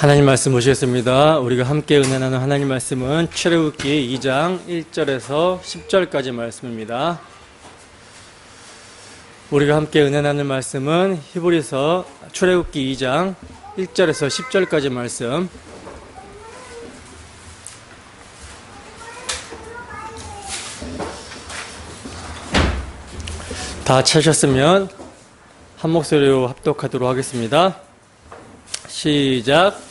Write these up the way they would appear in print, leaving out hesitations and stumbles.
하나님 말씀 보시겠습니다. 우리가 함께 은혜 나누는 하나님 말씀은 출애굽기 2장 1절에서 10절까지 말씀입니다. 우리가 함께 은혜 나누는 말씀은 히브리서 출애굽기 2장 1절에서 10절까지 말씀. 다 찾으셨으면 한 목소리로 합독하도록 하겠습니다. 시작.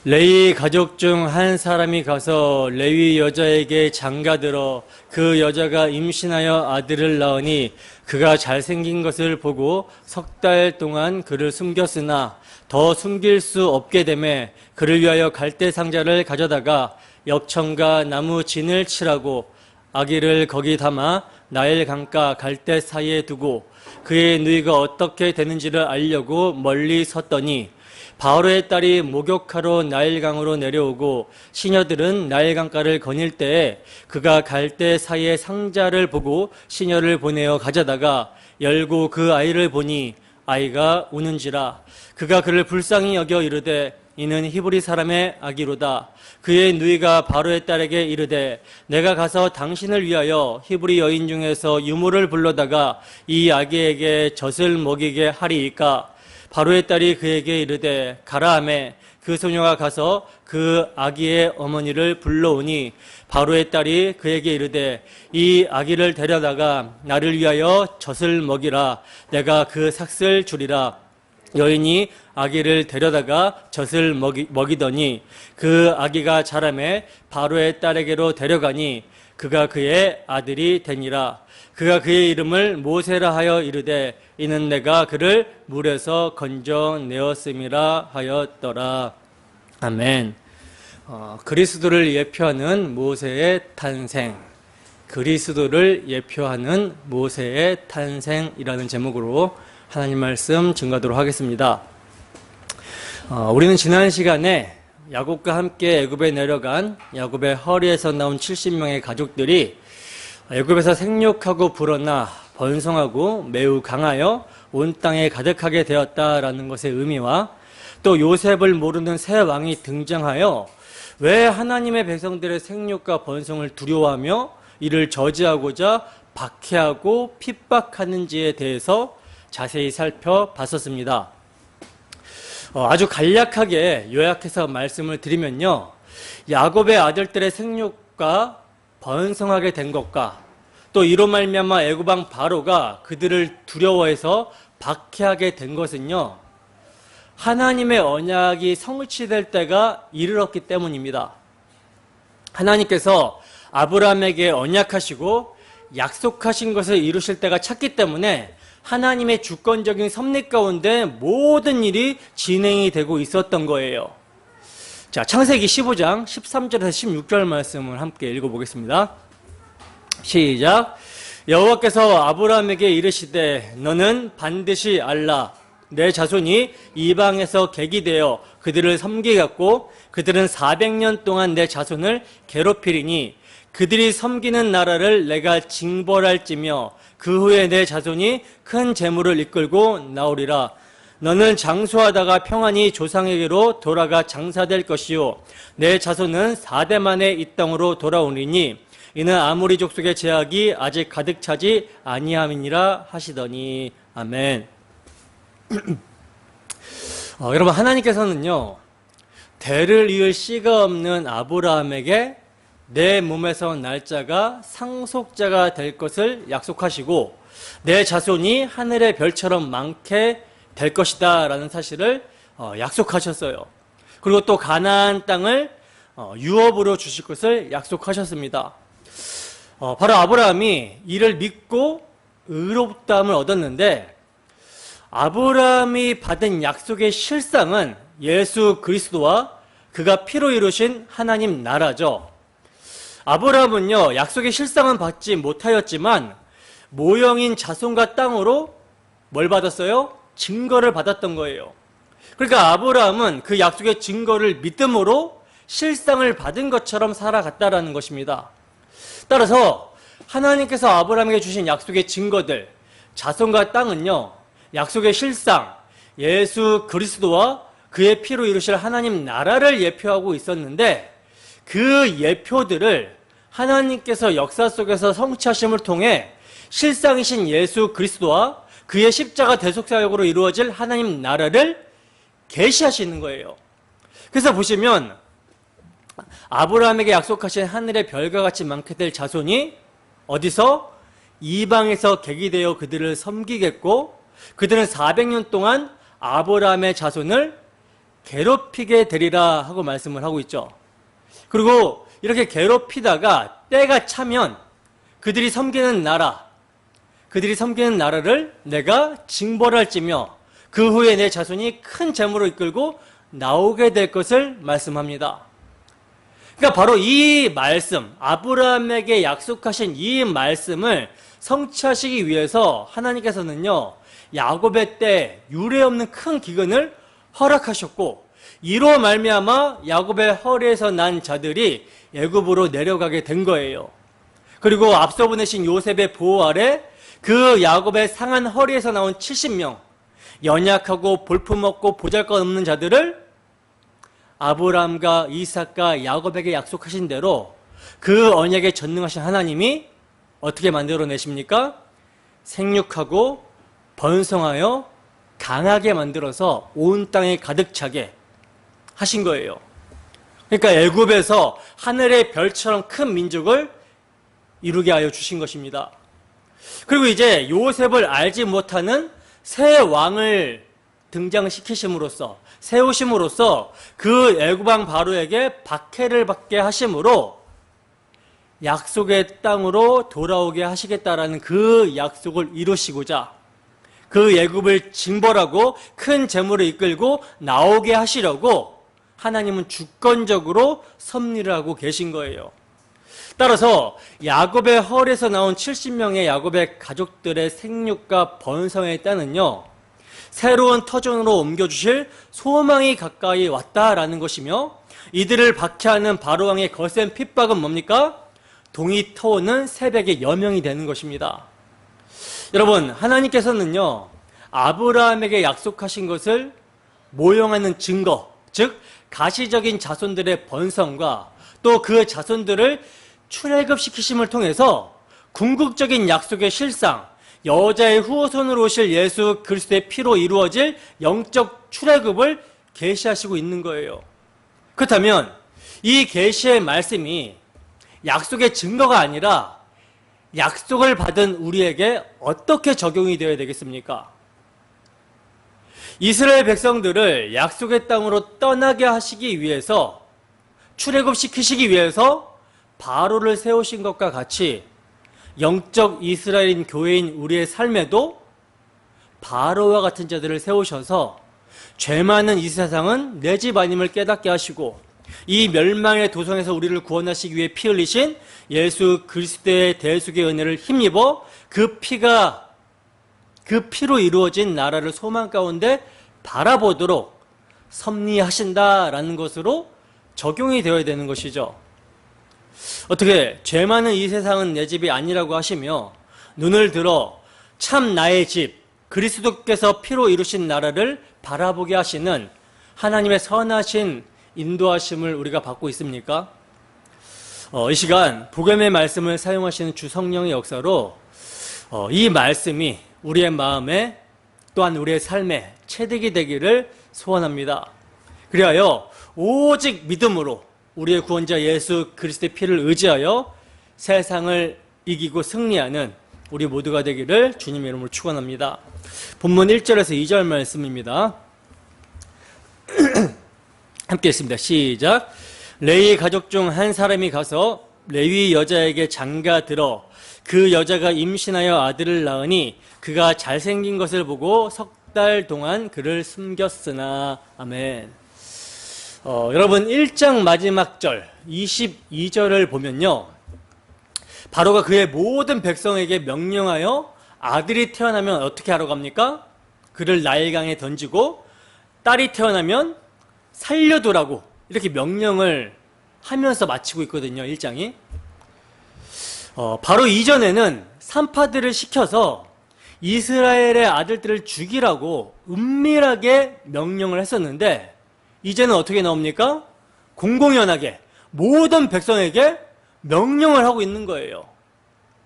레위 가족 중 한 사람이 가서 레위 여자에게 장가들어 그 여자가 임신하여 아들을 낳으니 그가 잘생긴 것을 보고 석 달 동안 그를 숨겼으나 더 숨길 수 없게 되매 그를 위하여 갈대 상자를 가져다가 엽청과 나무 진을 칠하고 아기를 거기 담아 나일 강가 갈대 사이에 두고 그의 누이가 어떻게 되는지를 알려고 멀리 섰더니 바로의 딸이 목욕하러 나일강으로 내려오고 시녀들은 나일강가를 거닐 때에 그가 갈대 사이에 상자를 보고 시녀를 보내어 가져다가 열고 그 아이를 보니 아이가 우는지라. 그가 그를 불쌍히 여겨 이르되 이는 히브리 사람의 아기로다. 그의 누이가 바로의 딸에게 이르되 내가 가서 당신을 위하여 히브리 여인 중에서 유모를 불러다가 이 아기에게 젖을 먹이게 하리이까. 바로의 딸이 그에게 이르되 가라 하매 그 소녀가 가서 그 아기의 어머니를 불러오니 바로의 딸이 그에게 이르되 이 아기를 데려다가 나를 위하여 젖을 먹이라. 내가 그 삭슬 주리라. 여인이 아기를 데려다가 젖을 먹이더니 그 아기가 자라매 바로의 딸에게로 데려가니 그가 그의 아들이 되니라. 그가 그의 이름을 모세라 하여 이르되 이는 내가 그를 물에서 건져내었음이라 하였더라. 아멘. 그리스도를 예표하는 모세의 탄생. 그리스도를 예표하는 모세의 탄생이라는 제목으로 하나님 말씀 증거하도록 하겠습니다. 우리는 지난 시간에 야곱과 함께 애굽에 내려간 야곱의 허리에서 나온 70명의 가족들이 애굽에서 생육하고 불어나 번성하고 매우 강하여 온 땅에 가득하게 되었다라는 것의 의미와 또 요셉을 모르는 새 왕이 등장하여 왜 하나님의 백성들의 생육과 번성을 두려워하며 이를 저지하고자 박해하고 핍박하는지에 대해서 자세히 살펴봤었습니다. 아주 간략하게 요약해서 말씀을 드리면요, 야곱의 아들들의 생육과 번성하게 된 것과 또 이로 말미암아 애굽 왕 바로가 그들을 두려워해서 박해하게 된 것은요, 하나님의 언약이 성취될 때가 이르렀기 때문입니다. 하나님께서 아브라함에게 언약하시고 약속하신 것을 이루실 때가 찼기 때문에 하나님의 주권적인 섭리 가운데 모든 일이 진행이 되고 있었던 거예요. 자, 창세기 15장 13절에서 16절 말씀을 함께 읽어보겠습니다. 시작. 여호와께서 아브라함에게 이르시되 너는 반드시 알라. 내 자손이 이방에서 객이 되어 그들을 섬기겠고 그들은 400년 동안 내 자손을 괴롭히리니 그들이 섬기는 나라를 내가 징벌할지며 그 후에 내 자손이 큰 재물을 이끌고 나오리라. 너는 장수하다가 평안히 조상에게로 돌아가 장사될 것이요 내 자손은 4대 만에 이 땅으로 돌아오리니 이는 아모리 족속의 제약이 아직 가득 차지 아니함이니라 하시더니. 아멘. 여러분, 하나님께서는요, 대를 이을 씨가 없는 아브라함에게 내 몸에서 날짜가 상속자가 될 것을 약속하시고 내 자손이 하늘의 별처럼 많게 될 것이다 라는 사실을 약속하셨어요. 그리고 또 가나안 땅을 유업으로 주실 것을 약속하셨습니다. 바로 아브라함이 이를 믿고 의롭다함을 얻었는데, 아브라함이 받은 약속의 실상은 예수 그리스도와 그가 피로 이루신 하나님 나라죠. 아브라함은요, 약속의 실상은 받지 못하였지만 모형인 자손과 땅으로 뭘 받았어요? 증거를 받았던 거예요. 그러니까 아브라함은 그 약속의 증거를 믿음으로 실상을 받은 것처럼 살아갔다라는 것입니다. 따라서 하나님께서 아브라함에게 주신 약속의 증거들, 자손과 땅은요, 약속의 실상, 예수 그리스도와 그의 피로 이루실 하나님 나라를 예표하고 있었는데 그 예표들을 하나님께서 역사 속에서 성취하심을 통해 실상이신 예수 그리스도와 그의 십자가 대속사역으로 이루어질 하나님 나라를 계시하시는 거예요. 그래서 보시면 아브라함에게 약속하신 하늘의 별과 같이 많게 될 자손이 어디서? 이방에서 계기되어 그들을 섬기겠고 그들은 400년 동안 아브라함의 자손을 괴롭히게 되리라 하고 말씀을 하고 있죠. 그리고 이렇게 괴롭히다가 때가 차면 그들이 섬기는 나라를 내가 징벌할지며 그 후에 내 자손이 큰 재물을 이끌고 나오게 될 것을 말씀합니다. 그러니까 바로 이 말씀, 아브라함에게 약속하신 이 말씀을 성취하시기 위해서 하나님께서는요, 야곱의 때 유례없는 큰 기근을 허락하셨고 이로 말미암아 야곱의 허리에서 난 자들이 애굽으로 내려가게 된 거예요. 그리고 앞서 보내신 요셉의 보호 아래 그 야곱의 상한 허리에서 나온 70명, 연약하고 볼품없고 보잘것없는 자들을 아브라함과 이삭과 야곱에게 약속하신 대로 그 언약에 전능하신 하나님이 어떻게 만들어내십니까? 생육하고 번성하여 강하게 만들어서 온 땅에 가득 차게 하신 거예요. 그러니까 애굽에서 하늘의 별처럼 큰 민족을 이루게 하여 주신 것입니다. 그리고 이제 요셉을 알지 못하는 새 왕을 등장시키심으로써, 세우심으로써 그 애굽왕 바로에게 박해를 받게 하심으로 약속의 땅으로 돌아오게 하시겠다라는 그 약속을 이루시고자 그 애굽을 징벌하고 큰 재물을 이끌고 나오게 하시려고 하나님은 주권적으로 섭리를 하고 계신 거예요. 따라서 야곱의 헐에서 나온 70명의 야곱의 가족들의 생육과 번성의 때는요, 새로운 터전으로 옮겨주실 소망이 가까이 왔다라는 것이며 이들을 박해하는 바로왕의 거센 핍박은 뭡니까? 동이 터오는 새벽의 여명이 되는 것입니다. 여러분, 하나님께서는요, 아브라함에게 약속하신 것을 모형하는 증거, 즉 가시적인 자손들의 번성과 또 그 자손들을 출애굽시키심을 통해서 궁극적인 약속의 실상, 여자의 후손으로 오실 예수 그리스도의 피로 이루어질 영적 출애굽을 계시하시고 있는 거예요. 그렇다면 이 계시의 말씀이 약속의 증거가 아니라 약속을 받은 우리에게 어떻게 적용이 되어야 되겠습니까? 이스라엘 백성들을 약속의 땅으로 떠나게 하시기 위해서, 출애굽시키시기 위해서 바로를 세우신 것과 같이 영적 이스라엘인 교회인 우리의 삶에도 바로와 같은 자들을 세우셔서 죄 많은 이 세상은 내 집 아님을 깨닫게 하시고 이 멸망의 도성에서 우리를 구원하시기 위해 피 흘리신 예수 그리스도의 대속의 은혜를 힘입어 그 피로 이루어진 나라를 소망 가운데 바라보도록 섭리하신다라는 것으로 적용이 되어야 되는 것이죠. 어떻게 죄 많은 이 세상은 내 집이 아니라고 하시며 눈을 들어 참 나의 집 그리스도께서 피로 이루신 나라를 바라보게 하시는 하나님의 선하신 인도하심을 우리가 받고 있습니까? 이 시간 복음의 말씀을 사용하시는 주 성령의 역사로 이 말씀이 우리의 마음에 또한 우리의 삶에 체득이 되기를 소원합니다. 그리하여 오직 믿음으로 우리의 구원자 예수 그리스도의 피를 의지하여 세상을 이기고 승리하는 우리 모두가 되기를 주님의 이름으로 축원합니다. 본문 1절에서 2절 말씀입니다. 함께 했습니다. 시작. 레위 가족 중 한 사람이 가서 레위 여자에게 장가들어 그 여자가 임신하여 아들을 낳으니 그가 잘생긴 것을 보고 석 달 동안 그를 숨겼으나. 아멘. 여러분 1장 마지막 절 22절을 보면요, 바로가 그의 모든 백성에게 명령하여 아들이 태어나면 어떻게 하라고 합니까? 그를 나일강에 던지고 딸이 태어나면 살려두라고 이렇게 명령을 하면서 마치고 있거든요. 1장이. 바로 이전에는 산파들을 시켜서 이스라엘의 아들들을 죽이라고 은밀하게 명령을 했었는데 이제는 어떻게 나옵니까? 공공연하게 모든 백성에게 명령을 하고 있는 거예요.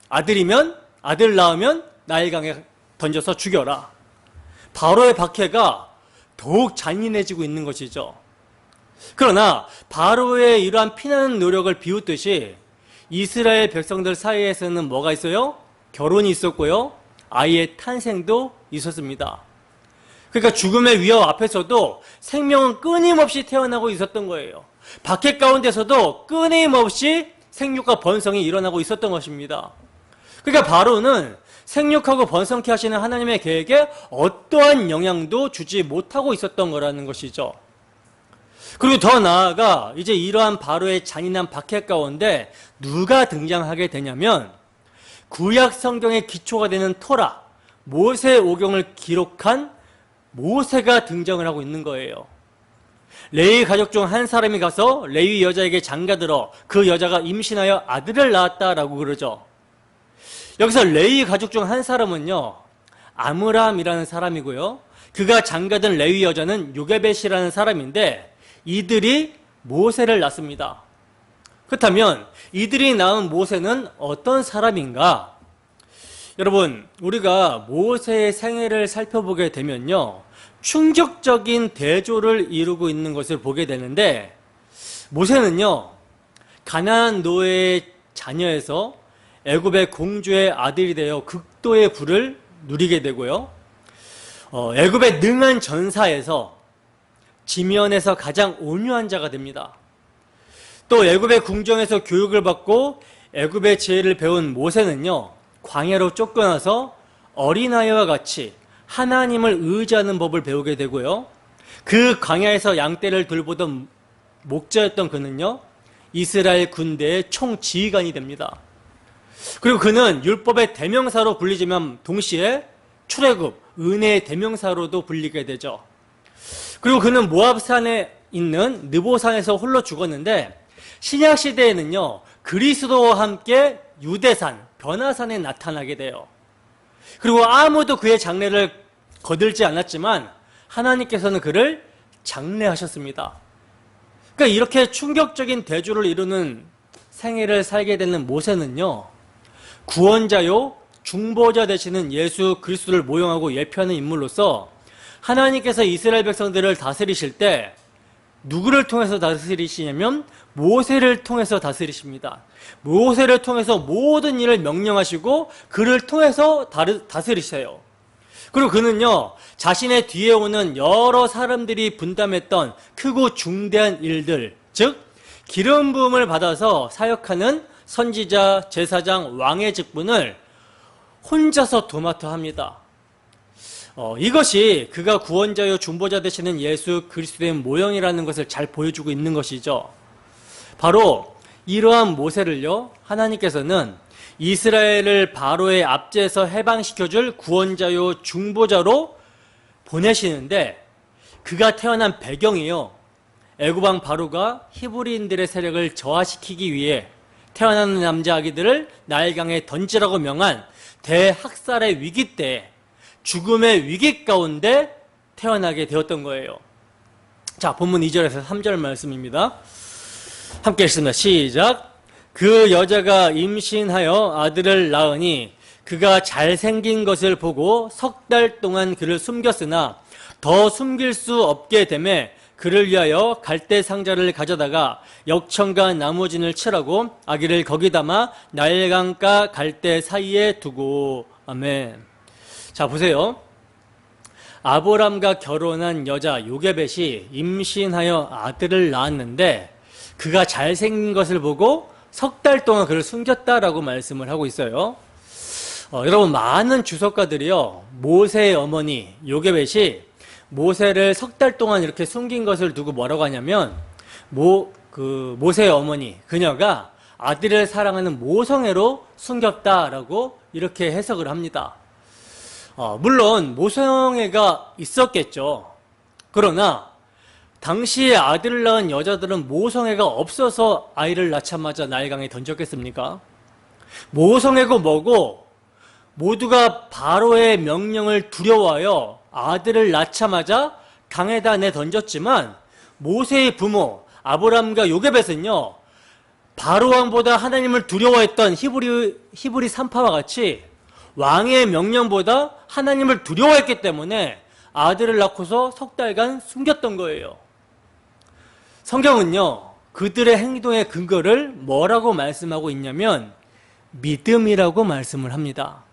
아들 낳으면 나일강에 던져서 죽여라. 바로의 박해가 더욱 잔인해지고 있는 것이죠. 그러나 바로의 이러한 피나는 노력을 비웃듯이 이스라엘 백성들 사이에서는 뭐가 있어요? 결혼이 있었고요. 아이의 탄생도 있었습니다. 그러니까 죽음의 위협 앞에서도 생명은 끊임없이 태어나고 있었던 거예요. 박해 가운데서도 끊임없이 생육과 번성이 일어나고 있었던 것입니다. 그러니까 바로는 생육하고 번성케 하시는 하나님의 계획에 어떠한 영향도 주지 못하고 있었던 거라는 것이죠. 그리고 더 나아가 이제 이러한 바로의 잔인한 박해 가운데 누가 등장하게 되냐면 구약 성경의 기초가 되는 토라, 모세 오경을 기록한 모세가 등장을 하고 있는 거예요. 레위 가족 중 한 사람이 가서 레위 여자에게 장가들어 그 여자가 임신하여 아들을 낳았다라고 그러죠. 여기서 레위 가족 중 한 사람은요, 아므람이라는 사람이고요. 그가 장가든 레위 여자는 요게벳이라는 사람인데 이들이 모세를 낳습니다. 그렇다면 이들이 낳은 모세는 어떤 사람인가? 여러분, 우리가 모세의 생애를 살펴보게 되면요, 충격적인 대조를 이루고 있는 것을 보게 되는데, 모세는요, 가나안 노예의 자녀에서 애굽의 공주의 아들이 되어 극도의 부를 누리게 되고요, 애굽의 능한 전사에서 지면에서 가장 온유한 자가 됩니다. 또 애굽의 궁정에서 교육을 받고 애굽의 지혜를 배운 모세는요, 광야로 쫓겨나서 어린아이와 같이 하나님을 의지하는 법을 배우게 되고요, 그 광야에서 양떼를 돌보던 목자였던 그는요, 이스라엘 군대의 총지휘관이 됩니다. 그리고 그는 율법의 대명사로 불리지만 동시에 출애굽, 은혜의 대명사로도 불리게 되죠. 그리고 그는 모압산에 있는 느보산에서 홀로 죽었는데 신약 시대에는요, 그리스도와 함께 유대산, 변화산에 나타나게 돼요. 그리고 아무도 그의 장례를 거들지 않았지만 하나님께서는 그를 장례하셨습니다. 그러니까 이렇게 충격적인 대조를 이루는 생애를 살게 되는 모세는요, 구원자요 중보자 되시는 예수 그리스도를 모형하고 예표하는 인물로서 하나님께서 이스라엘 백성들을 다스리실 때 누구를 통해서 다스리시냐면 모세를 통해서 다스리십니다. 모세를 통해서 모든 일을 명령하시고 그를 통해서 다스리세요. 그리고 그는요, 자신의 뒤에 오는 여러 사람들이 분담했던 크고 중대한 일들, 즉 기름 부음을 받아서 사역하는 선지자, 제사장, 왕의 직분을 혼자서 도맡아 합니다. 이것이 그가 구원자요 중보자 되시는 예수 그리스도의 모형이라는 것을 잘 보여주고 있는 것이죠. 바로 이러한 모세를요, 하나님께서는 이스라엘을 바로의 압제에서 해방시켜줄 구원자요 중보자로 보내시는데, 그가 태어난 배경이요, 애굽왕 바로가 히브리인들의 세력을 저하시키기 위해 태어나는 남자 아기들을 나일강에 던지라고 명한 대학살의 위기 때 죽음의 위기 가운데 태어나게 되었던 거예요. 자, 본문 2절에서 3절 말씀입니다. 함께 읽습니다. 시작. 그 여자가 임신하여 아들을 낳으니 그가 잘생긴 것을 보고 석 달 동안 그를 숨겼으나 더 숨길 수 없게 되매 그를 위하여 갈대 상자를 가져다가 역청과 나무진을 칠하고 아기를 거기 담아 나일강가 갈대 사이에 두고. 아멘. 자, 보세요. 아브람과 결혼한 여자 요게벳이 임신하여 아들을 낳았는데 그가 잘생긴 것을 보고 석 달 동안 그를 숨겼다라고 말씀을 하고 있어요. 여러분, 많은 주석가들이요, 모세의 어머니 요게벳이 모세를 석 달 동안 이렇게 숨긴 것을 두고 뭐라고 하냐면, 모세의 어머니, 그녀가 아들을 사랑하는 모성애로 숨겼다라고 이렇게 해석을 합니다. 물론 모성애가 있었겠죠. 그러나 당시에 아들을 낳은 여자들은 모성애가 없어서 아이를 낳자마자 나일강에 던졌겠습니까? 모성애고 뭐고 모두가 바로의 명령을 두려워하여 아들을 낳자마자 강에다 내던졌지만 모세의 부모 아브람과 요게벳은요, 바로왕보다 하나님을 두려워했던 히브리 산파와 같이 왕의 명령보다 하나님을 두려워했기 때문에 아들을 낳고서 석 달간 숨겼던 거예요. 성경은요, 그들의 행동의 근거를 뭐라고 말씀하고 있냐면 믿음이라고 말씀을 합니다.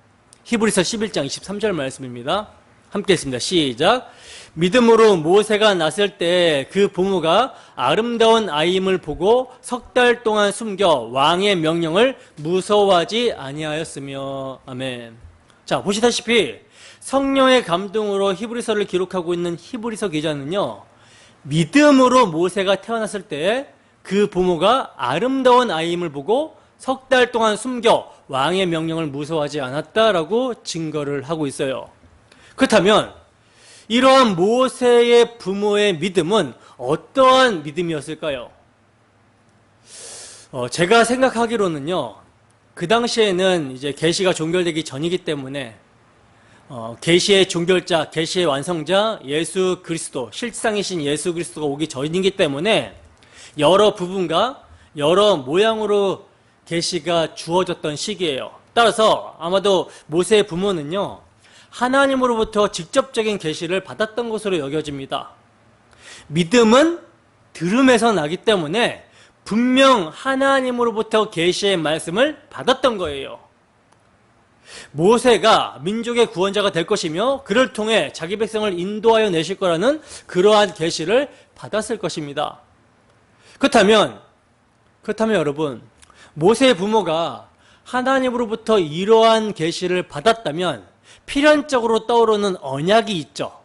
히브리서 11장 23절 말씀입니다. 함께 했습니다. 시작. 믿음으로 모세가 났을 때 그 부모가 아름다운 아이임을 보고 석 달 동안 숨겨 왕의 명령을 무서워하지 아니하였으며. 아멘. 자, 보시다시피 성령의 감동으로 히브리서를 기록하고 있는 히브리서 기자는요, 믿음으로 모세가 태어났을 때 그 부모가 아름다운 아이임을 보고 석 달 동안 숨겨 왕의 명령을 무서워하지 않았다라고 증거를 하고 있어요. 그렇다면 이러한 모세의 부모의 믿음은 어떠한 믿음이었을까요? 제가 생각하기로는요, 그 당시에는 이제 계시가 종결되기 전이기 때문에 계시의 종결자, 계시의 완성자 예수 그리스도, 실상이신 예수 그리스도가 오기 전이기 때문에 여러 부분과 여러 모양으로 계시가 주어졌던 시기예요. 따라서 아마도 모세의 부모는요, 하나님으로부터 직접적인 계시를 받았던 것으로 여겨집니다. 믿음은 들음에서 나기 때문에 분명 하나님으로부터 계시의 말씀을 받았던 거예요. 모세가 민족의 구원자가 될 것이며 그를 통해 자기 백성을 인도하여 내실 거라는 그러한 계시를 받았을 것입니다. 그렇다면 여러분, 모세의 부모가 하나님으로부터 이러한 계시를 받았다면 필연적으로 떠오르는 언약이 있죠.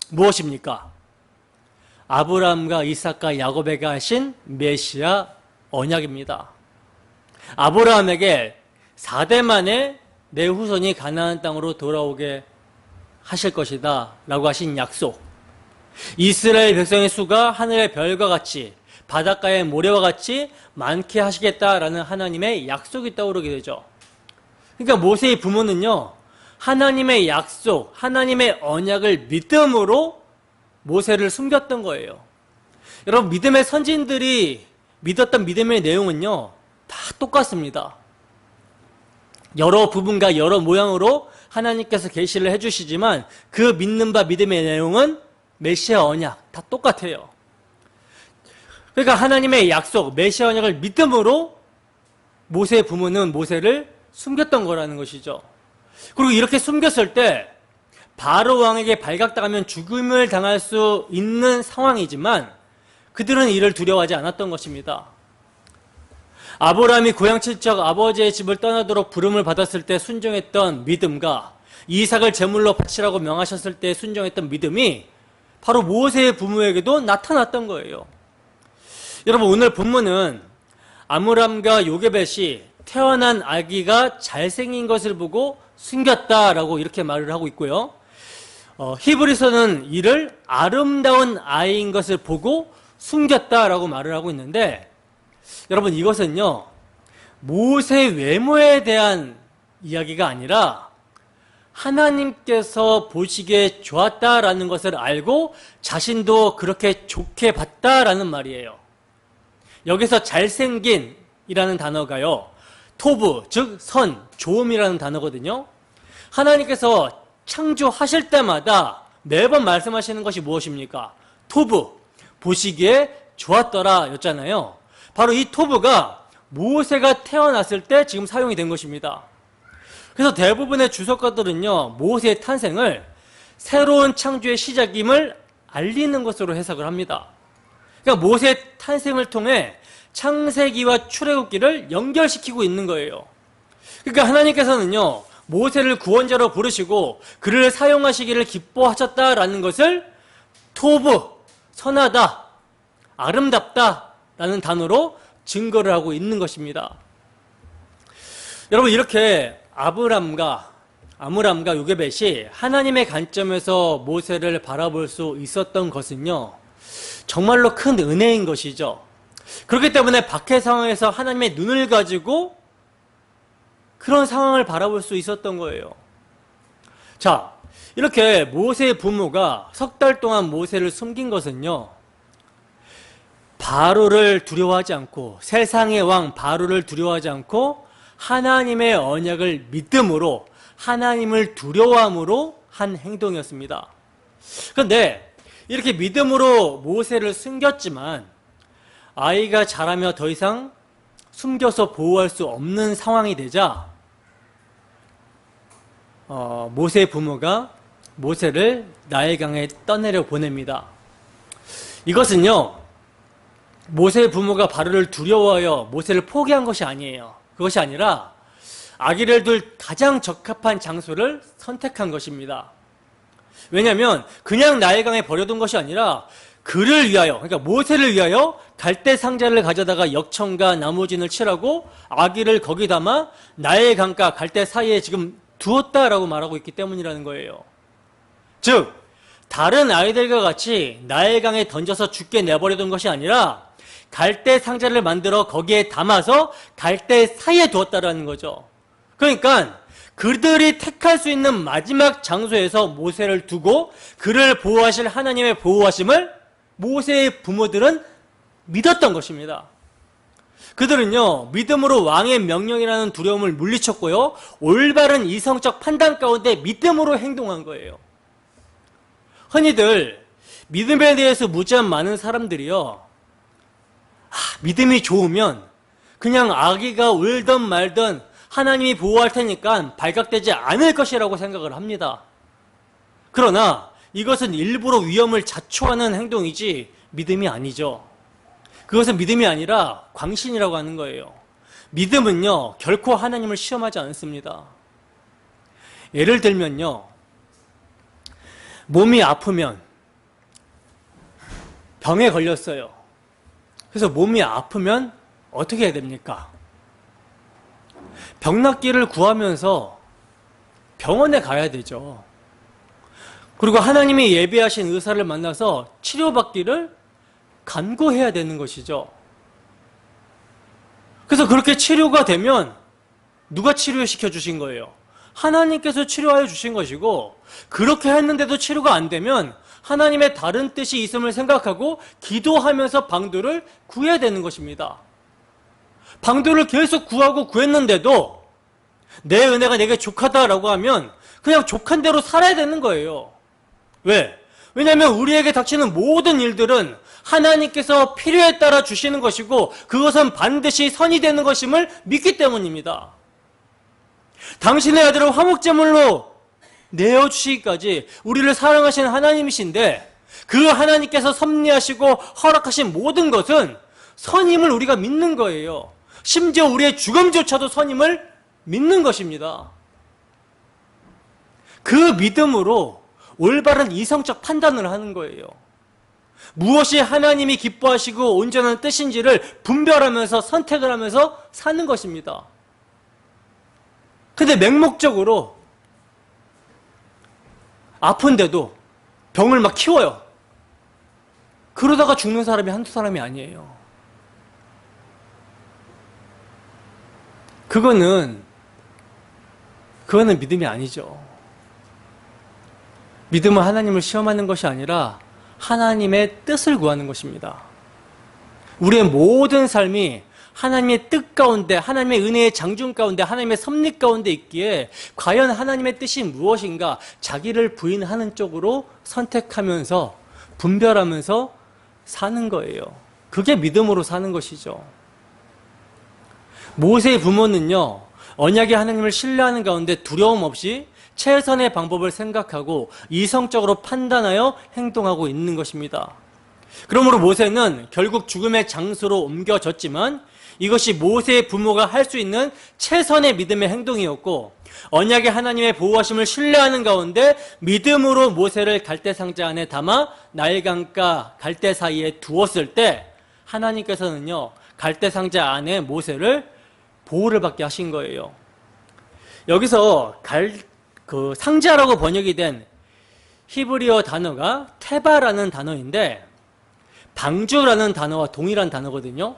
무엇입니까? 아브라함과 이삭과 야곱에게 하신 메시아 언약입니다. 아브라함에게 4대 만에 내 후손이 가나안 땅으로 돌아오게 하실 것이다 라고 하신 약속. 이스라엘 백성의 수가 하늘의 별과 같이 바닷가의 모래와 같이 많게 하시겠다라는 하나님의 약속이 떠오르게 되죠. 그러니까 모세의 부모는요, 하나님의 약속, 하나님의 언약을 믿음으로 모세를 숨겼던 거예요. 여러분, 믿음의 선진들이 믿었던 믿음의 내용은요, 다 똑같습니다. 여러 부분과 여러 모양으로 하나님께서 계시를 해주시지만 그 믿는 바 믿음의 내용은 메시아 언약 다 똑같아요. 그러니까 하나님의 약속, 메시아 언약을 믿음으로 모세의 부모는 모세를 숨겼던 거라는 것이죠. 그리고 이렇게 숨겼을 때 바로 왕에게 발각당하면 죽음을 당할 수 있는 상황이지만 그들은 이를 두려워하지 않았던 것입니다. 아브라함이 고향 친척 아버지의 집을 떠나도록 부름을 받았을 때 순종했던 믿음과 이삭을 제물로 바치라고 명하셨을 때 순종했던 믿음이 바로 모세의 부모에게도 나타났던 거예요. 여러분, 오늘 본문은 아므람과 요게벳이 태어난 아기가 잘생긴 것을 보고 숨겼다라고 이렇게 말을 하고 있고요. 히브리서는 이를 아름다운 아이인 것을 보고 숨겼다라고 말을 하고 있는데, 여러분, 이것은요, 모세의 외모에 대한 이야기가 아니라 하나님께서 보시기에 좋았다라는 것을 알고 자신도 그렇게 좋게 봤다라는 말이에요. 여기서 잘생긴이라는 단어가요, 토브, 즉 선, 좋음이라는 단어거든요. 하나님께서 창조하실 때마다 매번 말씀하시는 것이 무엇입니까? 토브, 보시기에 좋았더라 였잖아요. 바로 이 토브가 모세가 태어났을 때 지금 사용이 된 것입니다. 그래서 대부분의 주석가들은요, 모세의 탄생을 새로운 창조의 시작임을 알리는 것으로 해석을 합니다. 그러니까 모세의 탄생을 통해 창세기와 출애굽기를 연결시키고 있는 거예요. 그러니까 하나님께서는요, 모세를 구원자로 부르시고 그를 사용하시기를 기뻐하셨다라는 것을 토브, 선하다, 아름답다 라는 단어로 증거를 하고 있는 것입니다. 여러분, 이렇게 아므람과 요게벳이 하나님의 관점에서 모세를 바라볼 수 있었던 것은요, 정말로 큰 은혜인 것이죠. 그렇기 때문에 박해 상황에서 하나님의 눈을 가지고 그런 상황을 바라볼 수 있었던 거예요. 자, 이렇게 모세의 부모가 석 달 동안 모세를 숨긴 것은요, 바로를 두려워하지 않고 세상의 왕 바로를 두려워하지 않고 하나님의 언약을 믿음으로 하나님을 두려워함으로 한 행동이었습니다. 그런데 이렇게 믿음으로 모세를 숨겼지만 아이가 자라며 더 이상 숨겨서 보호할 수 없는 상황이 되자 모세의 부모가 모세를 나일강에 떠내려 보냅니다. 이것은요, 모세의 부모가 바로를 두려워하여 모세를 포기한 것이 아니에요. 그것이 아니라 아기를 둘 가장 적합한 장소를 선택한 것입니다. 왜냐하면 그냥 나일강에 버려둔 것이 아니라 그를 위하여, 그러니까 모세를 위하여 갈대 상자를 가져다가 역청과 나무진을 칠하고 아기를 거기 담아 나일강과 갈대 사이에 지금 두었다라고 말하고 있기 때문이라는 거예요. 즉 다른 아이들과 같이 나일강에 던져서 죽게 내버려둔 것이 아니라 갈대 상자를 만들어 거기에 담아서 갈대 사이에 두었다라는 거죠. 그러니까 그들이 택할 수 있는 마지막 장소에서 모세를 두고 그를 보호하실 하나님의 보호하심을 모세의 부모들은 믿었던 것입니다. 그들은요, 믿음으로 왕의 명령이라는 두려움을 물리쳤고요, 올바른 이성적 판단 가운데 믿음으로 행동한 거예요. 흔히들 믿음에 대해서 무지한 많은 사람들이요, 믿음이 좋으면 그냥 아기가 울든 말든 하나님이 보호할 테니까 발각되지 않을 것이라고 생각을 합니다. 그러나 이것은 일부러 위험을 자초하는 행동이지 믿음이 아니죠. 그것은 믿음이 아니라 광신이라고 하는 거예요. 믿음은요, 결코 하나님을 시험하지 않습니다. 예를 들면요, 몸이 아프면 병에 걸렸어요. 그래서 몸이 아프면 어떻게 해야 됩니까? 병낫기를 구하면서 병원에 가야 되죠. 그리고 하나님이 예비하신 의사를 만나서 치료받기를 간구해야 되는 것이죠. 그래서 그렇게 치료가 되면 누가 치료시켜 주신 거예요? 하나님께서 치료하여 주신 것이고, 그렇게 했는데도 치료가 안 되면 하나님의 다른 뜻이 있음을 생각하고 기도하면서 방도를 구해야 되는 것입니다. 방도를 계속 구하고 구했는데도 내 은혜가 내게 족하다라고 하면 그냥 족한 대로 살아야 되는 거예요. 왜? 왜냐하면 우리에게 닥치는 모든 일들은 하나님께서 필요에 따라 주시는 것이고 그것은 반드시 선이 되는 것임을 믿기 때문입니다. 당신의 아들을 화목제물로 내어주시기까지 우리를 사랑하시는 하나님이신데 그 하나님께서 섭리하시고 허락하신 모든 것은 선임을 우리가 믿는 거예요. 심지어 우리의 죽음조차도 선임을 믿는 것입니다. 그 믿음으로 올바른 이성적 판단을 하는 거예요. 무엇이 하나님이 기뻐하시고 온전한 뜻인지를 분별하면서 선택을 하면서 사는 것입니다. 근데 맹목적으로 아픈데도 병을 막 키워요. 그러다가 죽는 사람이 한두 사람이 아니에요. 그거는 믿음이 아니죠. 믿음은 하나님을 시험하는 것이 아니라 하나님의 뜻을 구하는 것입니다. 우리의 모든 삶이 하나님의 뜻 가운데, 하나님의 은혜의 장중 가운데, 하나님의 섭리 가운데 있기에 과연 하나님의 뜻이 무엇인가 자기를 부인하는 쪽으로 선택하면서 분별하면서 사는 거예요. 그게 믿음으로 사는 것이죠. 모세의 부모는요, 언약의 하나님을 신뢰하는 가운데 두려움 없이 최선의 방법을 생각하고 이성적으로 판단하여 행동하고 있는 것입니다. 그러므로 모세는 결국 죽음의 장소로 옮겨졌지만 이것이 모세의 부모가 할 수 있는 최선의 믿음의 행동이었고, 언약의 하나님의 보호하심을 신뢰하는 가운데 믿음으로 모세를 갈대 상자 안에 담아 나일강과 갈대 사이에 두었을 때 하나님께서는요, 갈대 상자 안에 모세를 보호를 받게 하신 거예요. 여기서 상자라고 번역이 된 히브리어 단어가 테바라는 단어인데 방주라는 단어와 동일한 단어거든요.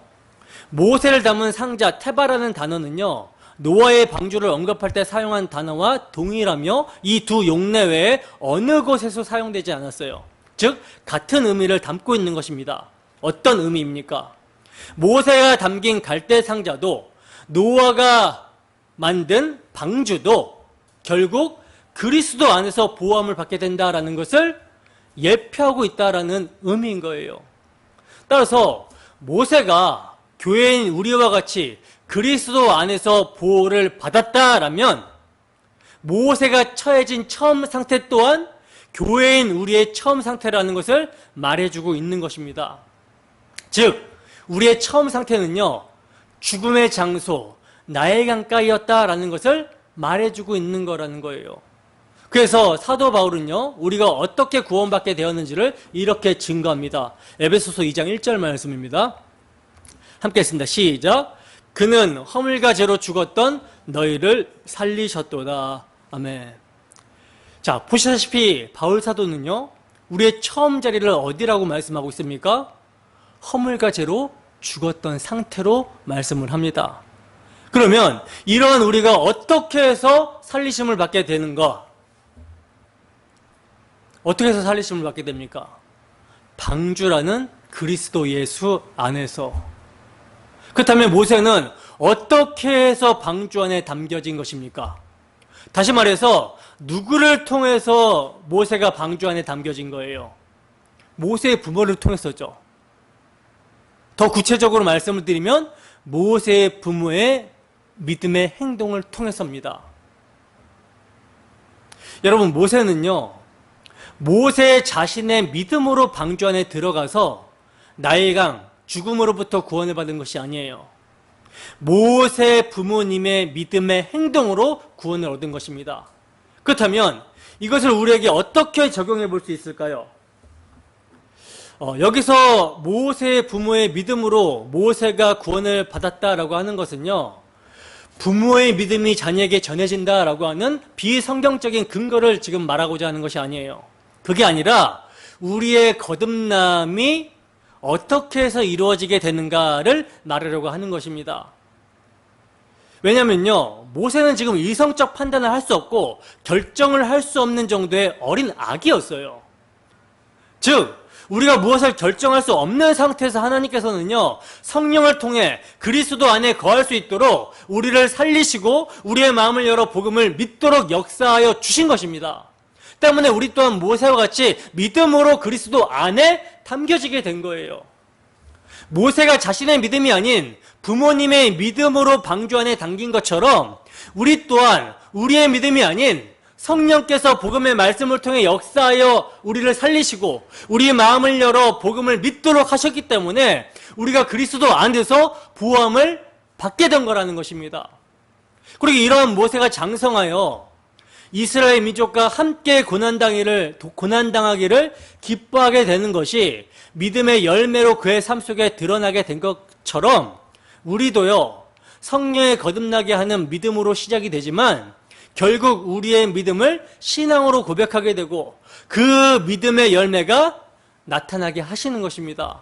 모세를 담은 상자 테바라는 단어는요, 노아의 방주를 언급할 때 사용한 단어와 동일하며 이 두 용례 외에 어느 곳에서 사용되지 않았어요. 즉 같은 의미를 담고 있는 것입니다. 어떤 의미입니까? 모세가 담긴 갈대 상자도 노아가 만든 방주도 결국 그리스도 안에서 보호함을 받게 된다라는 것을 예표하고 있다라는 의미인 거예요. 따라서 모세가 교회인 우리와 같이 그리스도 안에서 보호를 받았다라면 모세가 처해진 처음 상태 또한 교회인 우리의 처음 상태라는 것을 말해주고 있는 것입니다. 즉 우리의 처음 상태는요, 죽음의 장소, 나의 강가였다라는 것을 말해주고 있는 거라는 거예요. 그래서 사도 바울은요, 우리가 어떻게 구원받게 되었는지를 이렇게 증거합니다. 에베소서 2장 1절 말씀입니다. 함께 했습니다. 시작. 그는 허물과 죄로 죽었던 너희를 살리셨도다. 아멘. 자, 보시다시피 바울 사도는요, 우리의 처음 자리를 어디라고 말씀하고 있습니까? 허물과 죄로 죽었던 상태로 말씀을 합니다. 그러면 이러한 우리가 어떻게 해서 살리심을 받게 되는가? 어떻게 해서 살리심을 받게 됩니까? 방주라는 그리스도 예수 안에서. 그렇다면 모세는 어떻게 해서 방주 안에 담겨진 것입니까? 다시 말해서 누구를 통해서 모세가 방주 안에 담겨진 거예요? 모세의 부모를 통해서죠. 더 구체적으로 말씀을 드리면 모세의 부모의 믿음의 행동을 통해서입니다. 여러분, 모세는요, 모세 자신의 믿음으로 방주 안에 들어가서 나일 강, 죽음으로부터 구원을 받은 것이 아니에요. 모세 부모님의 믿음의 행동으로 구원을 얻은 것입니다. 그렇다면 이것을 우리에게 어떻게 적용해 볼 수 있을까요? 여기서 모세 부모의 믿음으로 모세가 구원을 받았다라고 하는 것은요, 부모의 믿음이 자녀에게 전해진다라고 하는 비성경적인 근거를 지금 말하고자 하는 것이 아니에요. 그게 아니라 우리의 거듭남이 어떻게 해서 이루어지게 되는가를 말하려고 하는 것입니다. 왜냐면요, 모세는 지금 이성적 판단을 할 수 없고 결정을 할 수 없는 정도의 어린 아기였어요. 즉 우리가 무엇을 결정할 수 없는 상태에서 하나님께서는요, 성령을 통해 그리스도 안에 거할 수 있도록 우리를 살리시고 우리의 마음을 열어 복음을 믿도록 역사하여 주신 것입니다. 때문에 우리 또한 모세와 같이 믿음으로 그리스도 안에 담겨지게 된 거예요. 모세가 자신의 믿음이 아닌 부모님의 믿음으로 방주 안에 담긴 것처럼 우리 또한 우리의 믿음이 아닌 성령께서 복음의 말씀을 통해 역사하여 우리를 살리시고 우리의 마음을 열어 복음을 믿도록 하셨기 때문에 우리가 그리스도 안에서 보호함을 받게 된 거라는 것입니다. 그리고 이러한 모세가 장성하여 이스라엘 민족과 함께 고난당하기를 기뻐하게 되는 것이 믿음의 열매로 그의 삶 속에 드러나게 된 것처럼 우리도요, 성령의 거듭나게 하는 믿음으로 시작이 되지만 결국 우리의 믿음을 신앙으로 고백하게 되고 그 믿음의 열매가 나타나게 하시는 것입니다.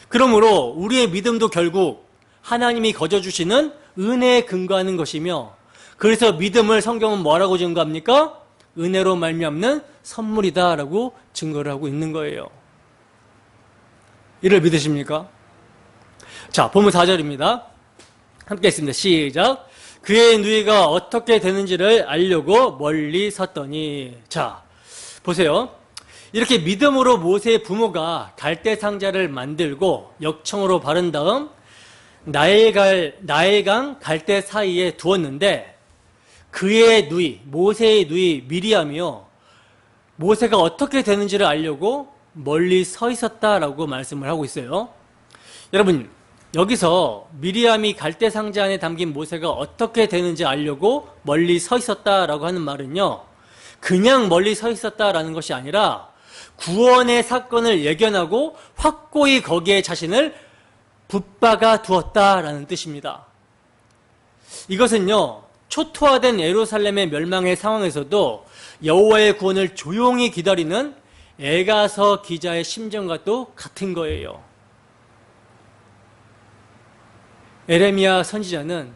그러므로 우리의 믿음도 결국 하나님이 거저주시는 은혜에 근거하는 것이며, 그래서 믿음을 성경은 뭐라고 증거합니까? 은혜로 말미암는 선물이다라고 증거를 하고 있는 거예요. 이를 믿으십니까? 자, 본문 4절입니다. 함께 했습니다. 시작. 그의 누이가 어떻게 되는지를 알려고 멀리 섰더니. 자, 보세요. 이렇게 믿음으로 모세의 부모가 갈대 상자를 만들고 역청으로 바른 다음 나일강 갈대 사이에 두었는데, 그의 누이, 모세의 누이 미리암이요, 모세가 어떻게 되는지를 알려고 멀리 서 있었다라고 말씀을 하고 있어요. 여러분, 여기서 미리암이 갈대 상자 안에 담긴 모세가 어떻게 되는지 알려고 멀리 서 있었다라고 하는 말은요, 그냥 멀리 서 있었다라는 것이 아니라 구원의 사건을 예견하고 확고히 거기에 자신을 붙박아 두었다라는 뜻입니다. 이것은요, 초토화된 예루살렘의 멸망의 상황에서도 여호와의 구원을 조용히 기다리는 에가서 기자의 심정과도 같은 거예요. 에레미야 선지자는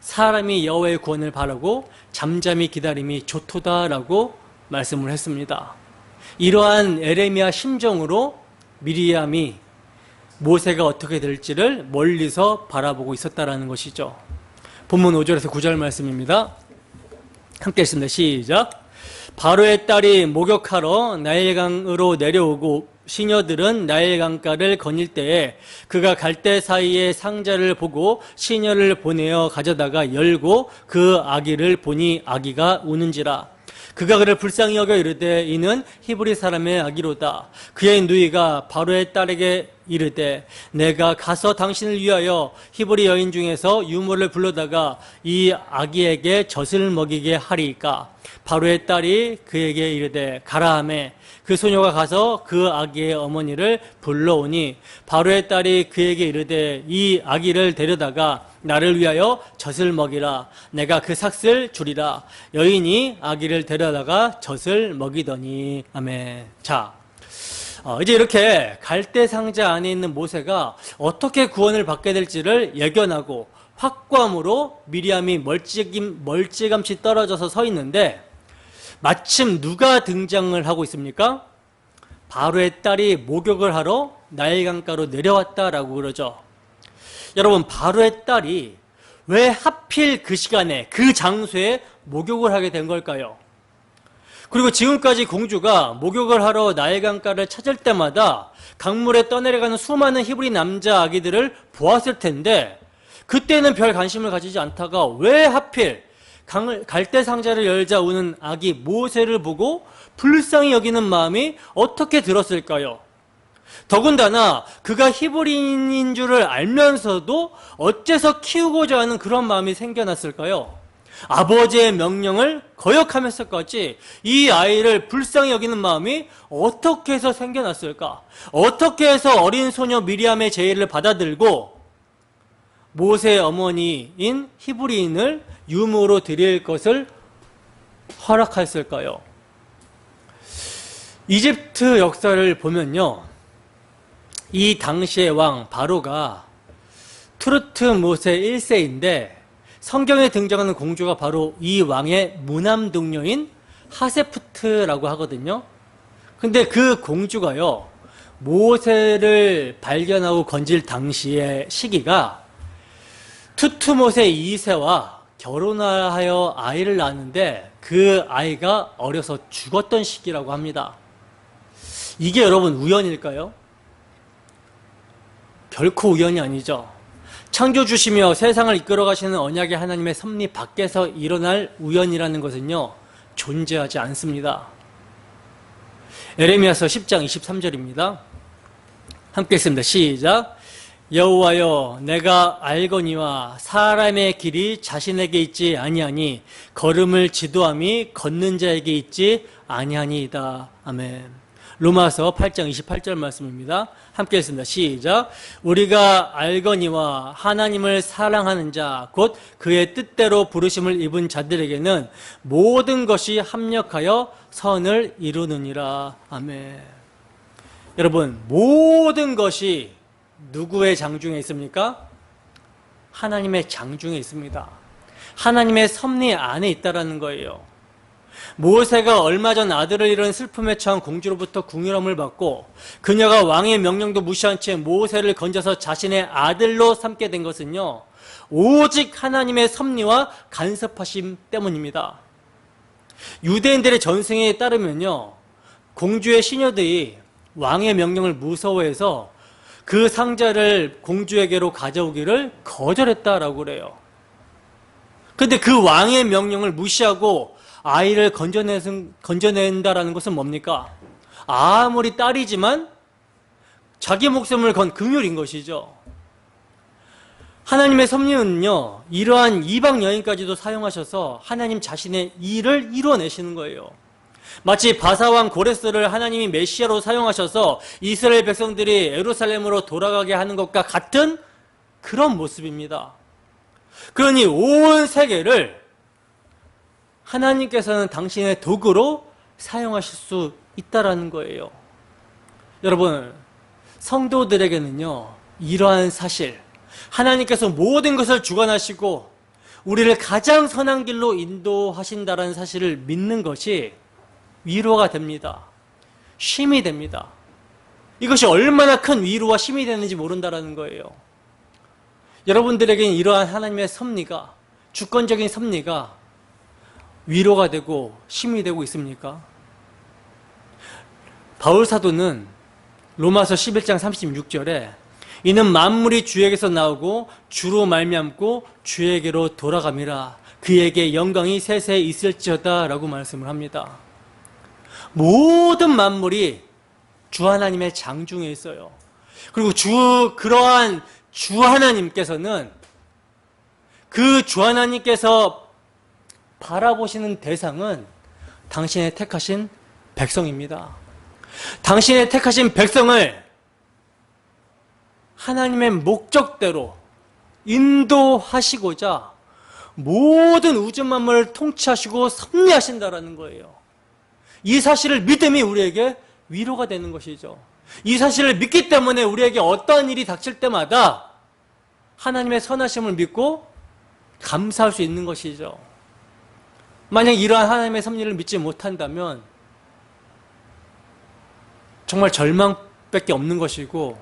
사람이 여호와의 구원을 바라고 잠잠히 기다림이 좋도다라고 말씀을 했습니다. 이러한 에레미야 심정으로 미리암이 모세가 어떻게 될지를 멀리서 바라보고 있었다라는 것이죠. 본문 5절에서 9절 말씀입니다. 함께 읽습니다. 시작. 바로의 딸이 목욕하러 나일강으로 내려오고 시녀들은 나일강가를 거닐 때에 그가 갈대 사이에 상자를 보고 시녀를 보내어 가져다가 열고 그 아기를 보니 아기가 우는지라. 그가 그를 불쌍히 여겨 이르되 이는 히브리 사람의 아기로다. 그의 누이가 바로의 딸에게 이르되 내가 가서 당신을 위하여 히브리 여인 중에서 유모를 불러다가 이 아기에게 젖을 먹이게 하리이까. 바로의 딸이 그에게 이르되 가라 하매 그 소녀가 가서 그 아기의 어머니를 불러오니 바로의 딸이 그에게 이르되 이 아기를 데려다가 나를 위하여 젖을 먹이라. 내가 그 삭을 주리라. 여인이 아기를 데려다가 젖을 먹이더니. 아멘. 자, 이제 이렇게 갈대 상자 안에 있는 모세가 어떻게 구원을 받게 될지를 예견하고 확고함으로 미리암이 멀찌감치 떨어져서 서 있는데 마침 누가 등장을 하고 있습니까? 바로의 딸이 목욕을 하러 나일강가로 내려왔다라고 그러죠. 여러분, 바로의 딸이 왜 하필 그 시간에 그 장소에 목욕을 하게 된 걸까요? 그리고 지금까지 공주가 목욕을 하러 나일강가를 찾을 때마다 강물에 떠내려가는 수많은 히브리 남자 아기들을 보았을 텐데 그때는 별 관심을 가지지 않다가 왜 하필 갈대 상자를 열자 우는 아기 모세를 보고 불쌍히 여기는 마음이 어떻게 들었을까요? 더군다나 그가 히브리인인 줄을 알면서도 어째서 키우고자 하는 그런 마음이 생겨났을까요? 아버지의 명령을 거역하면서까지 이 아이를 불쌍히 여기는 마음이 어떻게 해서 생겨났을까? 어떻게 해서 어린 소녀 미리암의 제의를 받아들고 모세의 어머니인 히브리인을 유모로 드릴 것을 허락했을까요? 이집트 역사를 보면요, 이 당시의 왕 바로가 투르트 모세 1세인데 성경에 등장하는 공주가 바로 이 왕의 무남동녀인 하세프트라고 하거든요. 근데 그 공주가요, 모세를 발견하고 건질 당시의 시기가 투트모세 2세와 결혼하여 아이를 낳았는데 그 아이가 어려서 죽었던 시기라고 합니다. 이게 여러분 우연일까요? 결코 우연이 아니죠. 창조주시며 세상을 이끌어 가시는 언약의 하나님의 섭리 밖에서 일어날 우연이라는 것은요, 존재하지 않습니다. 에레미야서 10장 23절입니다. 함께 읽습니다. 시작. 여호와여, 내가 알거니와 사람의 길이 자신에게 있지 아니하니 걸음을 지도함이 걷는 자에게 있지 아니하니이다. 아멘. 로마서 8장 28절 말씀입니다. 함께 읽습니다. 시작. 우리가 알거니와 하나님을 사랑하는 자, 곧 그의 뜻대로 부르심을 입은 자들에게는 모든 것이 합력하여 선을 이루느니라. 아멘. 여러분, 모든 것이 누구의 장중에 있습니까? 하나님의 장중에 있습니다. 하나님의 섭리 안에 있다라는 거예요. 모세가 얼마 전 아들을 잃은 슬픔에 처한 공주로부터 궁유람을 받고 그녀가 왕의 명령도 무시한 채 모세를 건져서 자신의 아들로 삼게 된 것은요, 오직 하나님의 섭리와 간섭하심 때문입니다. 유대인들의 전승에 따르면요, 공주의 시녀들이 왕의 명령을 무서워해서 그 상자를 공주에게로 가져오기를 거절했다라고 그래요. 근데 그 왕의 명령을 무시하고 아이를 건져낸다라는 것은 뭡니까? 아무리 딸이지만 자기 목숨을 건 긍휼인 것이죠. 하나님의 섭리는요, 이러한 이방 여인까지도 사용하셔서 하나님 자신의 일을 이루어내시는 거예요. 마치 바사왕 고레스를 하나님이 메시아로 사용하셔서 이스라엘 백성들이 예루살렘으로 돌아가게 하는 것과 같은 그런 모습입니다. 그러니 온 세계를 하나님께서는 당신의 도구로 사용하실 수 있다라는 거예요. 여러분, 성도들에게는요, 이러한 사실, 하나님께서 모든 것을 주관하시고 우리를 가장 선한 길로 인도하신다라는 사실을 믿는 것이 위로가 됩니다. 쉼이 됩니다. 이것이 얼마나 큰 위로와 힘이 되는지 모른다라는 거예요. 여러분들에게는 이러한 하나님의 섭리가, 주권적인 섭리가 위로가 되고 힘이 되고 있습니까? 바울 사도는 로마서 11장 36절에 이는 만물이 주에게서 나오고 주로 말미암고 주에게로 돌아감이라 그에게 영광이 세세히 있을지어다 라고 말씀을 합니다. 모든 만물이 주 하나님의 장중에 있어요. 그리고 그러한 주 하나님께서는 그 주 하나님께서 바라보시는 대상은 당신의 택하신 백성입니다. 당신의 택하신 백성을 하나님의 목적대로 인도하시고자 모든 우주 만물을 통치하시고 섭리하신다라는 거예요. 이 사실을 믿음이 우리에게 위로가 되는 것이죠. 이 사실을 믿기 때문에 우리에게 어떠한 일이 닥칠 때마다 하나님의 선하심을 믿고 감사할 수 있는 것이죠. 만약 이러한 하나님의 섭리를 믿지 못한다면 정말 절망밖에 없는 것이고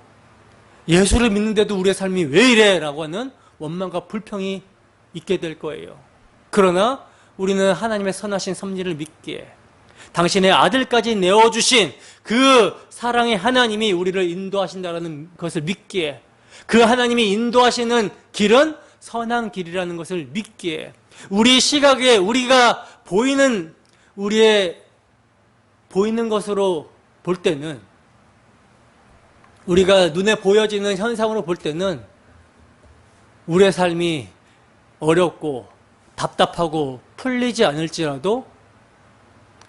예수를 믿는데도 우리의 삶이 왜 이래? 라고 하는 원망과 불평이 있게 될 거예요. 그러나 우리는 하나님의 선하신 섭리를 믿기에 당신의 아들까지 내어주신 그 사랑의 하나님이 우리를 인도하신다는 것을 믿기에 그 하나님이 인도하시는 길은 선한 길이라는 것을 믿기에 우리 시각에 우리가 보이는 것으로 볼 때는 우리가 눈에 보여지는 현상으로 볼 때는 우리의 삶이 어렵고 답답하고 풀리지 않을지라도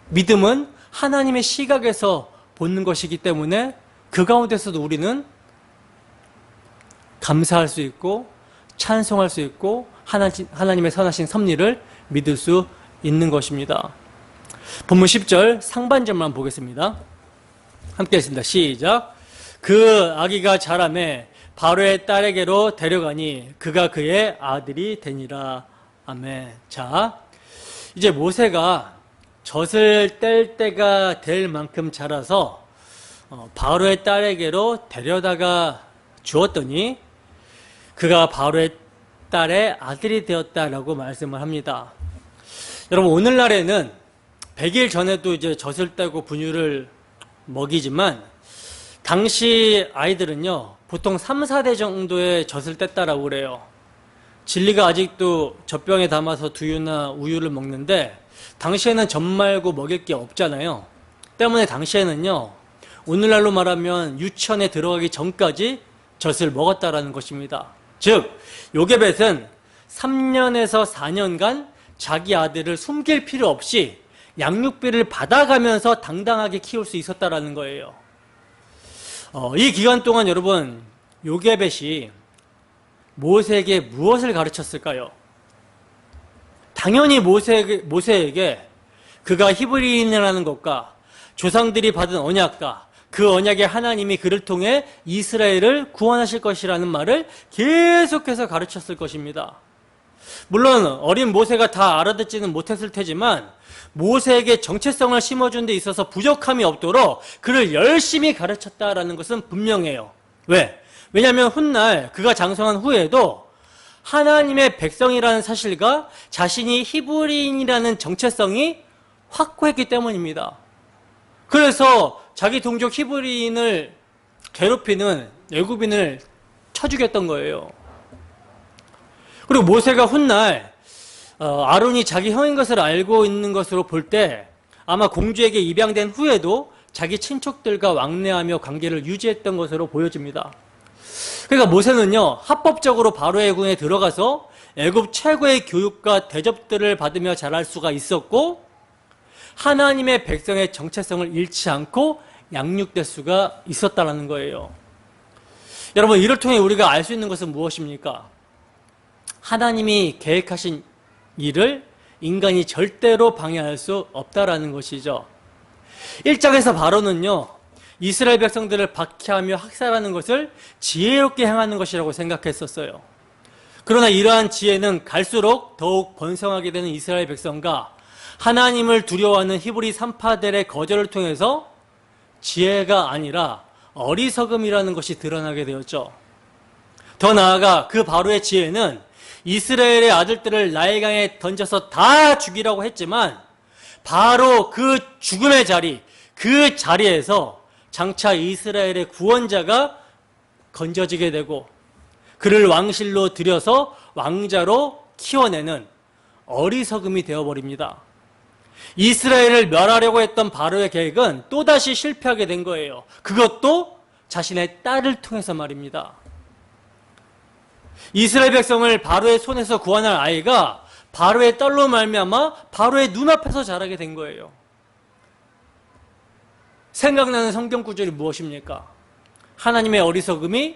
믿음은 하나님의 시각에서 보는 것이기 때문에 그 가운데서도 우리는 감사할 수 있고 찬송할 수 있고 하나님의 선하신 섭리를 믿을 수 있는 것입니다. 본문 10절 상반절만 보겠습니다. 함께 했습니다. 시작. 그 아기가 자라매 바로의 딸에게로 데려가니 그가 그의 아들이 되니라. 아멘. 자, 이제 모세가 젖을 뗄 때가 될 만큼 자라서 바로의 딸에게로 데려다가 주었더니 그가 바로의 딸의 아들이 되었다라고 말씀을 합니다. 여러분, 오늘날에는 100일 전에도 이제 젖을 떼고 분유를 먹이지만 당시 아이들은요 보통 3, 4대 정도의 젖을 뗐다라고 그래요. 진리가 아직도 젖병에 담아서 두유나 우유를 먹는데 당시에는 젖 말고 먹일 게 없잖아요. 때문에 당시에는요 오늘날로 말하면 유치원에 들어가기 전까지 젖을 먹었다라는 것입니다. 즉 요게벳은 3년에서 4년간 자기 아들을 숨길 필요 없이 양육비를 받아가면서 당당하게 키울 수 있었다라는 거예요. 이 기간 동안 여러분 요게벳이 모세에게 무엇을 가르쳤을까요? 당연히 모세에게 그가 히브리인이라는 것과 조상들이 받은 언약과 그 언약의 하나님이 그를 통해 이스라엘을 구원하실 것이라는 말을 계속해서 가르쳤을 것입니다. 물론 어린 모세가 다 알아듣지는 못했을 테지만 모세에게 정체성을 심어준 데 있어서 부족함이 없도록 그를 열심히 가르쳤다라는 것은 분명해요. 왜? 왜냐하면 훗날 그가 장성한 후에도 하나님의 백성이라는 사실과 자신이 히브리인이라는 정체성이 확고했기 때문입니다. 그래서 자기 동족 히브리인을 괴롭히는 애굽인을 쳐 죽였던 거예요. 그리고 모세가 훗날 아론이 자기 형인 것을 알고 있는 것으로 볼 때 아마 공주에게 입양된 후에도 자기 친척들과 왕래하며 관계를 유지했던 것으로 보여집니다. 그러니까 모세는요 합법적으로 바로의 궁에 들어가서 애굽 최고의 교육과 대접들을 받으며 자랄 수가 있었고 하나님의 백성의 정체성을 잃지 않고 양육될 수가 있었다는 거예요. 여러분, 이를 통해 우리가 알 수 있는 것은 무엇입니까? 하나님이 계획하신 일을 인간이 절대로 방해할 수 없다라는 것이죠. 1장에서 바로는요 이스라엘 백성들을 박해하며 학살하는 것을 지혜롭게 행하는 것이라고 생각했었어요. 그러나 이러한 지혜는 갈수록 더욱 번성하게 되는 이스라엘 백성과 하나님을 두려워하는 히브리 산파들의 거절을 통해서 지혜가 아니라 어리석음이라는 것이 드러나게 되었죠. 더 나아가 그 바로의 지혜는 이스라엘의 아들들을 나일강에 던져서 다 죽이라고 했지만 바로 그 죽음의 자리, 그 자리에서 장차 이스라엘의 구원자가 건져지게 되고 그를 왕실로 들여서 왕자로 키워내는 어리석음이 되어버립니다. 이스라엘을 멸하려고 했던 바로의 계획은 또다시 실패하게 된 거예요. 그것도 자신의 딸을 통해서 말입니다. 이스라엘 백성을 바로의 손에서 구원할 아이가 바로의 딸로 말미암아 바로의 눈앞에서 자라게 된 거예요. 생각나는 성경 구절이 무엇입니까? 하나님의 어리석음이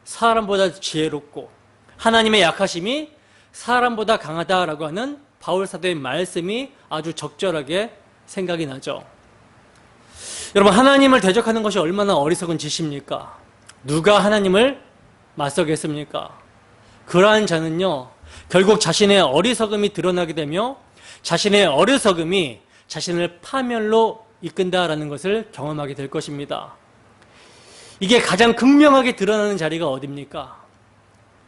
사람보다 지혜롭고 하나님의 약하심이 사람보다 강하다라고 하는 바울 사도의 말씀이 아주 적절하게 생각이 나죠. 여러분, 하나님을 대적하는 것이 얼마나 어리석은 짓입니까? 누가 하나님을 맞서겠습니까? 그러한 자는요, 결국 자신의 어리석음이 드러나게 되며 자신의 어리석음이 자신을 파멸로 이끈다라는 것을 경험하게 될 것입니다. 이게 가장 극명하게 드러나는 자리가 어디입니까?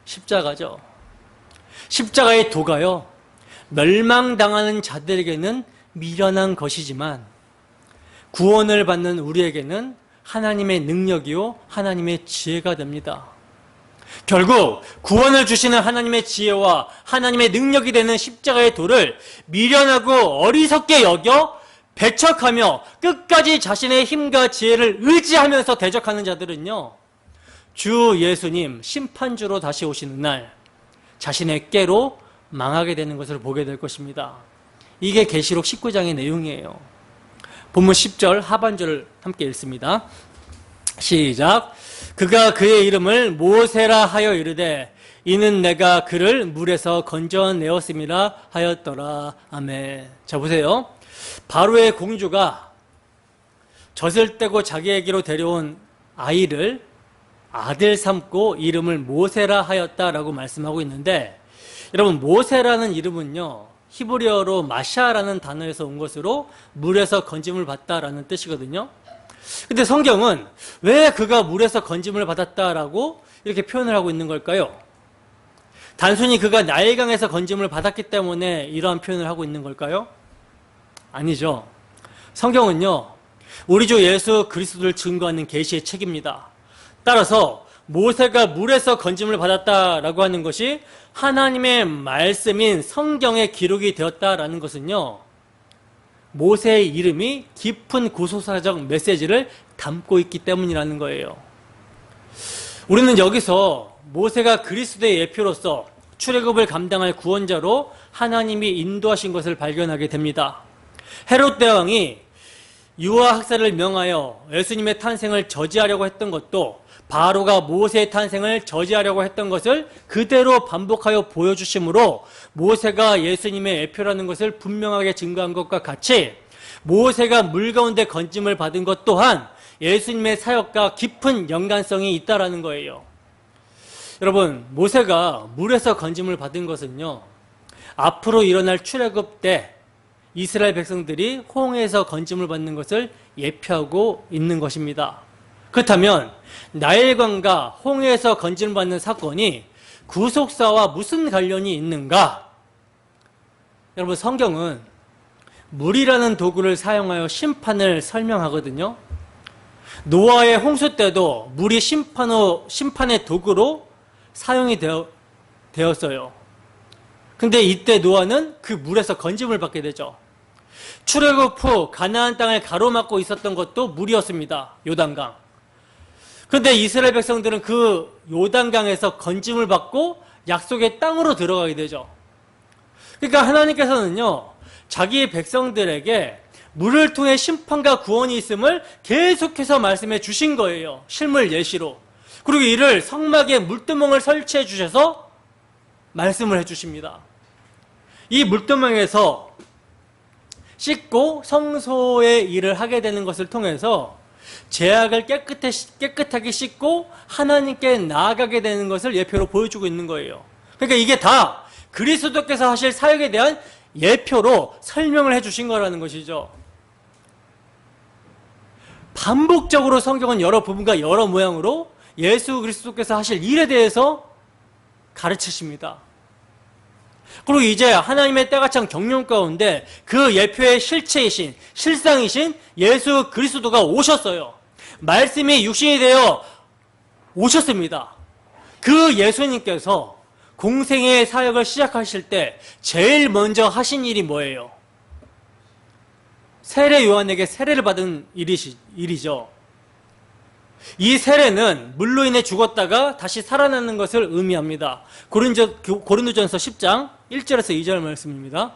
십자가죠. 십자가의 도가요, 멸망당하는 자들에게는 미련한 것이지만 구원을 받는 우리에게는 하나님의 능력이요 하나님의 지혜가 됩니다. 결국 구원을 주시는 하나님의 지혜와 하나님의 능력이 되는 십자가의 도를 미련하고 어리석게 여겨 배척하며 끝까지 자신의 힘과 지혜를 의지하면서 대적하는 자들은요, 주 예수님 심판주로 다시 오시는 날 자신의 꾀로 망하게 되는 것을 보게 될 것입니다. 이게 계시록 19장의 내용이에요. 본문 10절 하반절을 함께 읽습니다. 시작. 그가 그의 이름을 모세라 하여 이르되 이는 내가 그를 물에서 건져내었음이라 하였더라. 아멘. 자, 보세요. 바로의 공주가 젖을 떼고 자기에게로 데려온 아이를 아들 삼고 이름을 모세라 하였다라고 말씀하고 있는데, 여러분, 모세라는 이름은요, 히브리어로 마샤라는 단어에서 온 것으로 물에서 건짐을 받다라는 뜻이거든요. 근데 성경은 왜 그가 물에서 건짐을 받았다라고 이렇게 표현을 하고 있는 걸까요? 단순히 그가 나일강에서 건짐을 받았기 때문에 이러한 표현을 하고 있는 걸까요? 아니죠. 성경은요, 우리 주 예수 그리스도를 증거하는 계시의 책입니다. 따라서 모세가 물에서 건짐을 받았다라고 하는 것이 하나님의 말씀인 성경에 기록이 되었다라는 것은요, 모세의 이름이 깊은 구속사적 메시지를 담고 있기 때문이라는 거예요. 우리는 여기서 모세가 그리스도의 예표로서 출애굽을 감당할 구원자로 하나님이 인도하신 것을 발견하게 됩니다. 헤롯 대왕이 유아 학살을 명하여 예수님의 탄생을 저지하려고 했던 것도 바로가 모세의 탄생을 저지하려고 했던 것을 그대로 반복하여 보여주심으로 모세가 예수님의 예표라는 것을 분명하게 증거한 것과 같이 모세가 물 가운데 건짐을 받은 것 또한 예수님의 사역과 깊은 연관성이 있다라는 거예요. 여러분, 모세가 물에서 건짐을 받은 것은요, 앞으로 일어날 출애굽 때 이스라엘 백성들이 홍해에서 건짐을 받는 것을 예표하고 있는 것입니다. 그렇다면 나일강과 홍해에서 건짐을 받는 사건이 구속사와 무슨 관련이 있는가? 여러분, 성경은 물이라는 도구를 사용하여 심판을 설명하거든요. 노아의 홍수 때도 물이 심판의 도구로 사용이 되었어요. 근데 이때 노아는 그 물에서 건짐을 받게 되죠. 출애굽 후 가나안 땅을 가로막고 있었던 것도 물이었습니다. 요단강. 그런데 이스라엘 백성들은 그 요단강에서 건짐을 받고 약속의 땅으로 들어가게 되죠. 그러니까 하나님께서는요, 자기의 백성들에게 물을 통해 심판과 구원이 있음을 계속해서 말씀해 주신 거예요. 실물 예시로. 그리고 이를 성막에 물두멍을 설치해 주셔서 말씀을 해 주십니다. 이 물두멍에서 씻고 성소의 일을 하게 되는 것을 통해서 죄악을 깨끗하게 씻고 하나님께 나아가게 되는 것을 예표로 보여주고 있는 거예요. 그러니까 이게 다 그리스도께서 하실 사역에 대한 예표로 설명을 해 주신 거라는 것이죠. 반복적으로 성경은 여러 부분과 여러 모양으로 예수 그리스도께서 하실 일에 대해서 가르치십니다. 그리고 이제 하나님의 때가 찬 경륜 가운데 그 예표의 실체이신, 실상이신 예수 그리스도가 오셨어요. 말씀이 육신이 되어 오셨습니다. 그 예수님께서 공생의 사역을 시작하실 때 제일 먼저 하신 일이 뭐예요? 세례 요한에게 세례를 받은 일이죠. 이 세례는 물로 인해 죽었다가 다시 살아나는 것을 의미합니다. 고린도전서 10장 1절에서 2절 말씀입니다.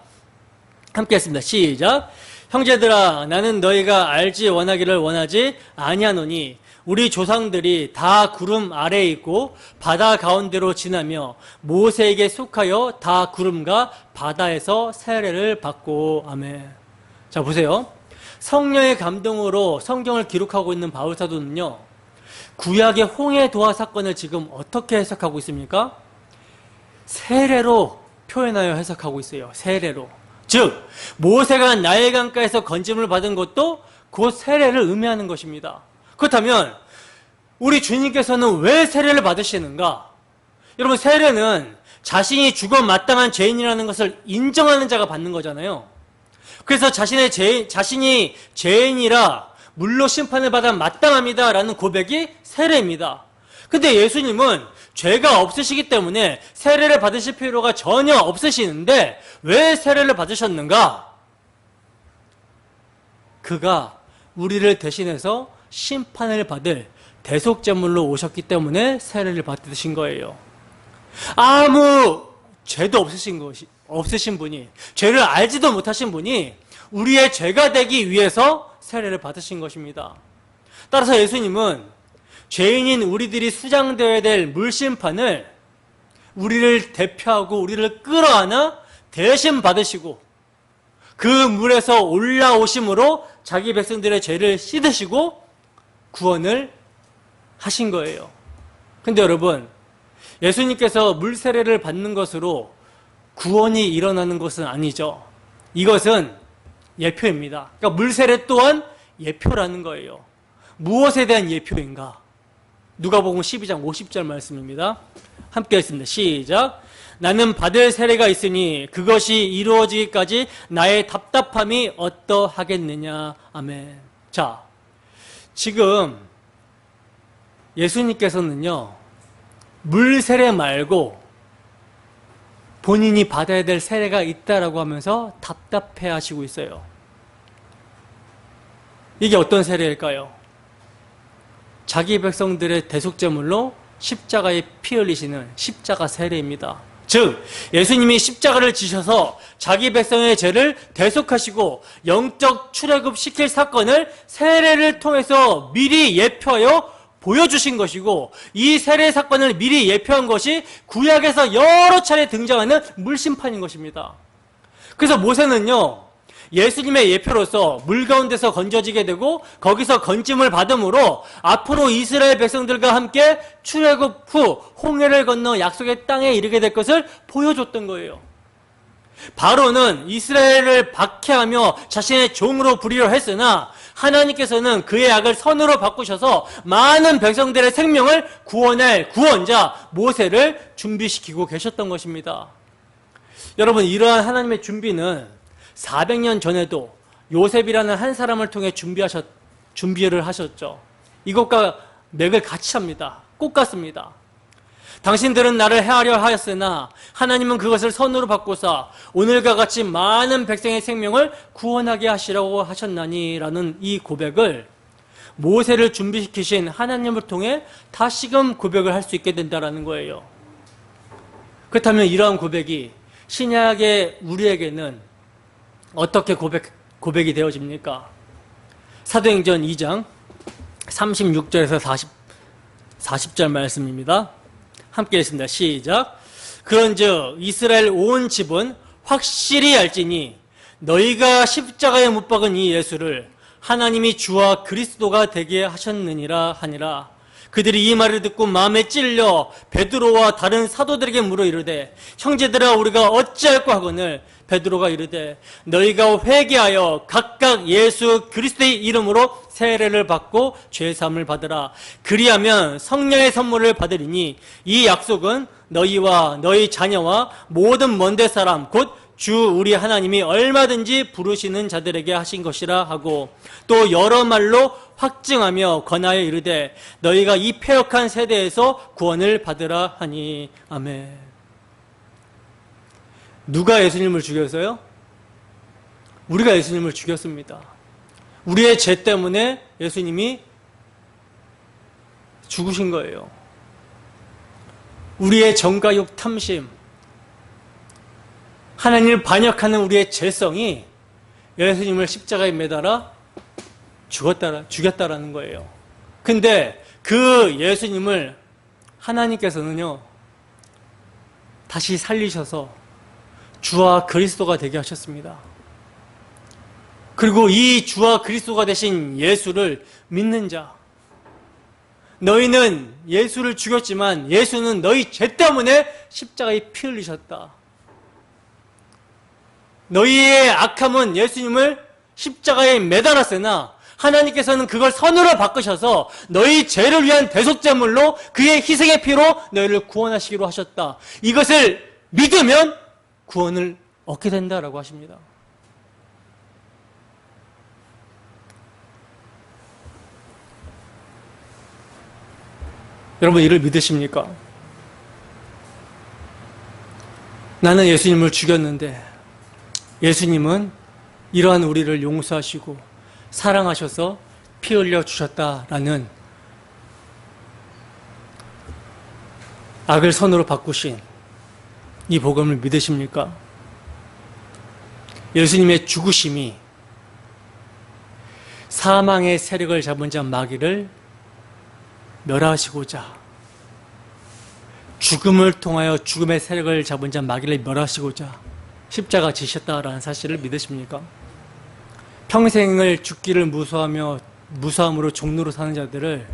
함께 했습니다. 시작. 형제들아, 나는 너희가 알지 원하기를 원하지 아니하노니 우리 조상들이 다 구름 아래에 있고 바다 가운데로 지나며 모세에게 속하여 다 구름과 바다에서 세례를 받고. 아멘. 자, 보세요. 성령의 감동으로 성경을 기록하고 있는 바울사도는요, 구약의 홍해 도화 사건을 지금 어떻게 해석하고 있습니까? 세례로 표현하여 해석하고 있어요. 세례로. 즉 모세가 나일강가에서 건짐을 받은 것도 곧 세례를 의미하는 것입니다. 그렇다면 우리 주님께서는 왜 세례를 받으시는가? 여러분, 세례는 자신이 죽어 마땅한 죄인이라는 것을 인정하는 자가 받는 거잖아요. 그래서 자신이 죄인이라 물로 심판을 받아 마땅합니다라는 고백이 세례입니다. 근데 예수님은 죄가 없으시기 때문에 세례를 받으실 필요가 전혀 없으시는데 왜 세례를 받으셨는가? 그가 우리를 대신해서 심판을 받을 대속제물로 오셨기 때문에 세례를 받으신 거예요. 아무 죄도 없으신 분이, 죄를 알지도 못하신 분이 우리의 죄가 되기 위해서 세례를 받으신 것입니다. 따라서 예수님은 죄인인 우리들이 수장되어야 될 물심판을 우리를 대표하고 우리를 끌어안아 대신 받으시고 그 물에서 올라오심으로 자기 백성들의 죄를 씻으시고 구원을 하신 거예요. 근데 여러분, 예수님께서 물세례를 받는 것으로 구원이 일어나는 것은 아니죠. 이것은 예표입니다. 그러니까 물세례 또한 예표라는 거예요. 무엇에 대한 예표인가? 누가복음 12장 50절 말씀입니다. 함께 했습니다. 시작. 나는 받을 세례가 있으니 그것이 이루어지기까지 나의 답답함이 어떠하겠느냐. 아멘. 자, 지금 예수님께서는요, 물 세례 말고 본인이 받아야 될 세례가 있다라고 하면서 답답해 하시고 있어요. 이게 어떤 세례일까요? 자기 백성들의 대속제물로 십자가에 피 흘리시는 십자가 세례입니다. 즉 예수님이 십자가를 지셔서 자기 백성의 죄를 대속하시고 영적 출애굽 시킬 사건을 세례를 통해서 미리 예표하여 보여주신 것이고, 이 세례 사건을 미리 예표한 것이 구약에서 여러 차례 등장하는 물심판인 것입니다. 그래서 모세는요, 예수님의 예표로서 물 가운데서 건져지게 되고 거기서 건짐을 받음으로 앞으로 이스라엘 백성들과 함께 출애굽 후 홍해를 건너 약속의 땅에 이르게 될 것을 보여줬던 거예요. 바로는 이스라엘을 박해하며 자신의 종으로 부리려 했으나 하나님께서는 그의 악을 선으로 바꾸셔서 많은 백성들의 생명을 구원할 구원자 모세를 준비시키고 계셨던 것입니다. 여러분, 이러한 하나님의 준비는 400년 전에도 요셉이라는 한 사람을 통해 준비를 하셨죠. 이것과 맥을 같이 합니다. 꼭 같습니다. 당신들은 나를 해하려 하였으나 하나님은 그것을 선으로 바꾸사 오늘과 같이 많은 백성의 생명을 구원하게 하시라고 하셨나니 라는 이 고백을 모세를 준비시키신 하나님을 통해 다시금 고백을 할 수 있게 된다는 거예요. 그렇다면 이러한 고백이 신약의 우리에게는 어떻게 고백이 되어집니까? 사도행전 2장 36절에서 40절 말씀입니다. 함께 읽습니다. 시작. 그런즉 이스라엘 온 집은 확실히 알지니 너희가 십자가에 못 박은 이 예수를 하나님이 주와 그리스도가 되게 하셨느니라 하니라. 그들이 이 말을 듣고 마음에 찔려 베드로와 다른 사도들에게 물어 이르되 형제들아 우리가 어찌할꼬 하거늘 베드로가 이르되 너희가 회개하여 각각 예수 그리스도의 이름으로 세례를 받고 죄사함을 받으라. 그리하면 성령의 선물을 받으리니 이 약속은 너희와 너희 자녀와 모든 먼데 사람 곧 주 우리 하나님이 얼마든지 부르시는 자들에게 하신 것이라 하고 또 여러 말로 확증하며 권하여 이르되 너희가 이 패역한 세대에서 구원을 받으라 하니. 아멘. 누가 예수님을 죽였어요? 우리가 예수님을 죽였습니다. 우리의 죄 때문에 예수님이 죽으신 거예요. 우리의 정가욕 탐심, 하나님을 반역하는 우리의 죄성이 예수님을 십자가에 매달아 죽였다라는 거예요. 근데 그 예수님을 하나님께서는요, 다시 살리셔서 주와 그리스도가 되게 하셨습니다. 그리고 이 주와 그리스도가 되신 예수를 믿는 자, 너희는 예수를 죽였지만 예수는 너희 죄 때문에 십자가에 피 흘리셨다. 너희의 악함은 예수님을 십자가에 매달았으나 하나님께서는 그걸 선으로 바꾸셔서 너희 죄를 위한 대속제물로 그의 희생의 피로 너희를 구원하시기로 하셨다. 이것을 믿으면 구원을 얻게 된다라고 하십니다. 여러분, 이를 믿으십니까? 나는 예수님을 죽였는데 예수님은 이러한 우리를 용서하시고 사랑하셔서 피 흘려 주셨다라는 악을 선으로 바꾸신 이 복음을 믿으십니까? 예수님의 죽으심이 사망의 세력을 잡은 자 마귀를 멸하시고자, 죽음을 통하여 죽음의 세력을 잡은 자 마귀를 멸하시고자 십자가 지셨다라는 사실을 믿으십니까? 평생을 죽기를 무수함으로 종로로 사는 자들을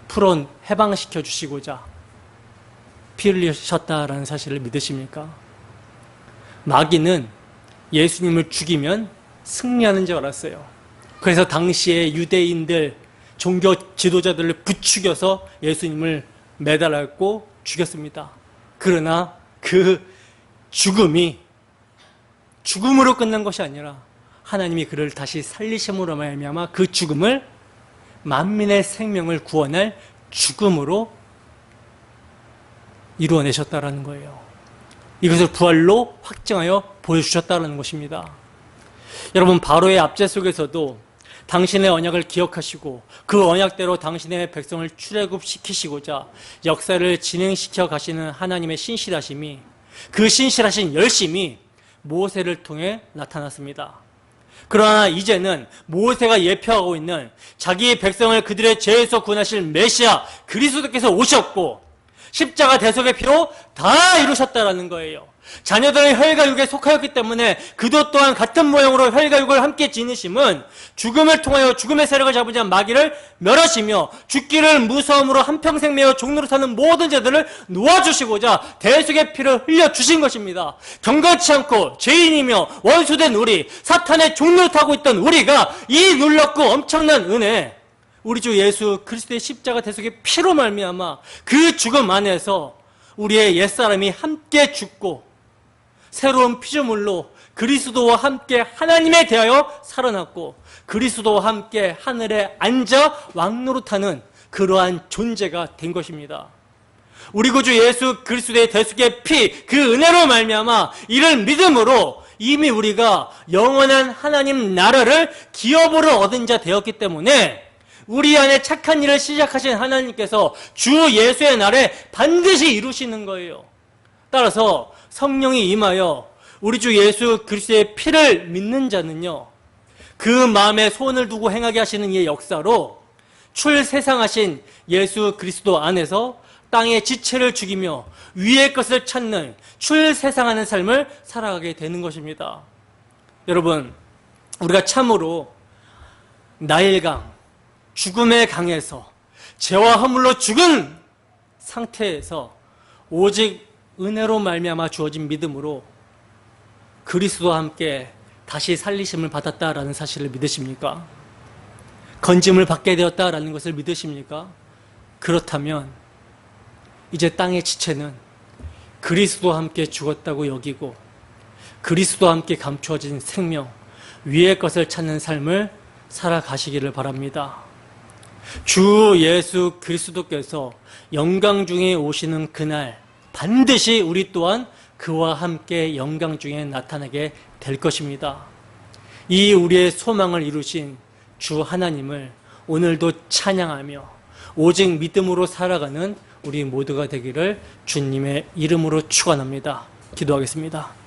풀어 해방시켜 주시고자 피 흘리셨다라는 사실을 믿으십니까? 마귀는 예수님을 죽이면 승리하는 줄 알았어요. 그래서 당시에 유대인들, 종교 지도자들을 부추겨서 예수님을 매달았고 죽였습니다. 그러나 그 죽음으로 끝난 것이 아니라 하나님이 그를 다시 살리심으로 말미암아 그 죽음을 만민의 생명을 구원할 죽음으로 이루어내셨다라는 거예요. 이것을 부활로 확증하여 보여주셨다라는 것입니다. 여러분, 바로의 압제 속에서도 당신의 언약을 기억하시고 그 언약대로 당신의 백성을 출애굽시키시고자 역사를 진행시켜 가시는 하나님의 신실하심이, 그 신실하신 열심이 모세를 통해 나타났습니다. 그러나 이제는 모세가 예표하고 있는 자기의 백성을 그들의 죄에서 구원하실 메시아 그리스도께서 오셨고 십자가 대속의 피로 다 이루셨다라는 거예요. 자녀들은 혈과 육에 속하였기 때문에 그도 또한 같은 모형으로 혈과 육을 함께 지니심은 죽음을 통하여 죽음의 세력을 잡은 자 마귀를 멸하시며 죽기를 무서움으로 한평생 매어 종로로 사는 모든 자들을 놓아주시고자 대속의 피를 흘려주신 것입니다. 경건치 않고 죄인이며 원수된 우리, 사탄의 종로를 타고 있던 우리가 이 놀랍고 엄청난 은혜, 우리 주 예수 그리스도의 십자가 대속의 피로 말미암아 그 죽음 안에서 우리의 옛사람이 함께 죽고 새로운 피조물로 그리스도와 함께 하나님에 대하여 살아났고 그리스도와 함께 하늘에 앉아 왕노릇하는 그러한 존재가 된 것입니다. 우리 구주 예수 그리스도의 대속의 피, 그 은혜로 말미암아 이를 믿음으로 이미 우리가 영원한 하나님 나라를 기업으로 얻은 자 되었기 때문에 우리 안에 착한 일을 시작하신 하나님께서 주 예수의 날에 반드시 이루시는 거예요. 따라서 성령이 임하여 우리 주 예수 그리스도의 피를 믿는 자는요, 그 마음에 소원을 두고 행하게 하시는 이의 역사로 출세상하신 예수 그리스도 안에서 땅의 지체를 죽이며 위의 것을 찾는 출세상하는 삶을 살아가게 되는 것입니다. 여러분, 우리가 참으로 나일강, 죽음의 강에서 죄와 허물로 죽은 상태에서 오직 은혜로 말미암아 주어진 믿음으로 그리스도와 함께 다시 살리심을 받았다라는 사실을 믿으십니까? 건짐을 받게 되었다라는 것을 믿으십니까? 그렇다면 이제 땅의 지체는 그리스도와 함께 죽었다고 여기고 그리스도와 함께 감추어진 생명, 위의 것을 찾는 삶을 살아가시기를 바랍니다. 주 예수 그리스도께서 영광 중에 오시는 그날 반드시 우리 또한 그와 함께 영광 중에 나타나게 될 것입니다. 이 우리의 소망을 이루신 주 하나님을 오늘도 찬양하며 오직 믿음으로 살아가는 우리 모두가 되기를 주님의 이름으로 축원합니다. 기도하겠습니다.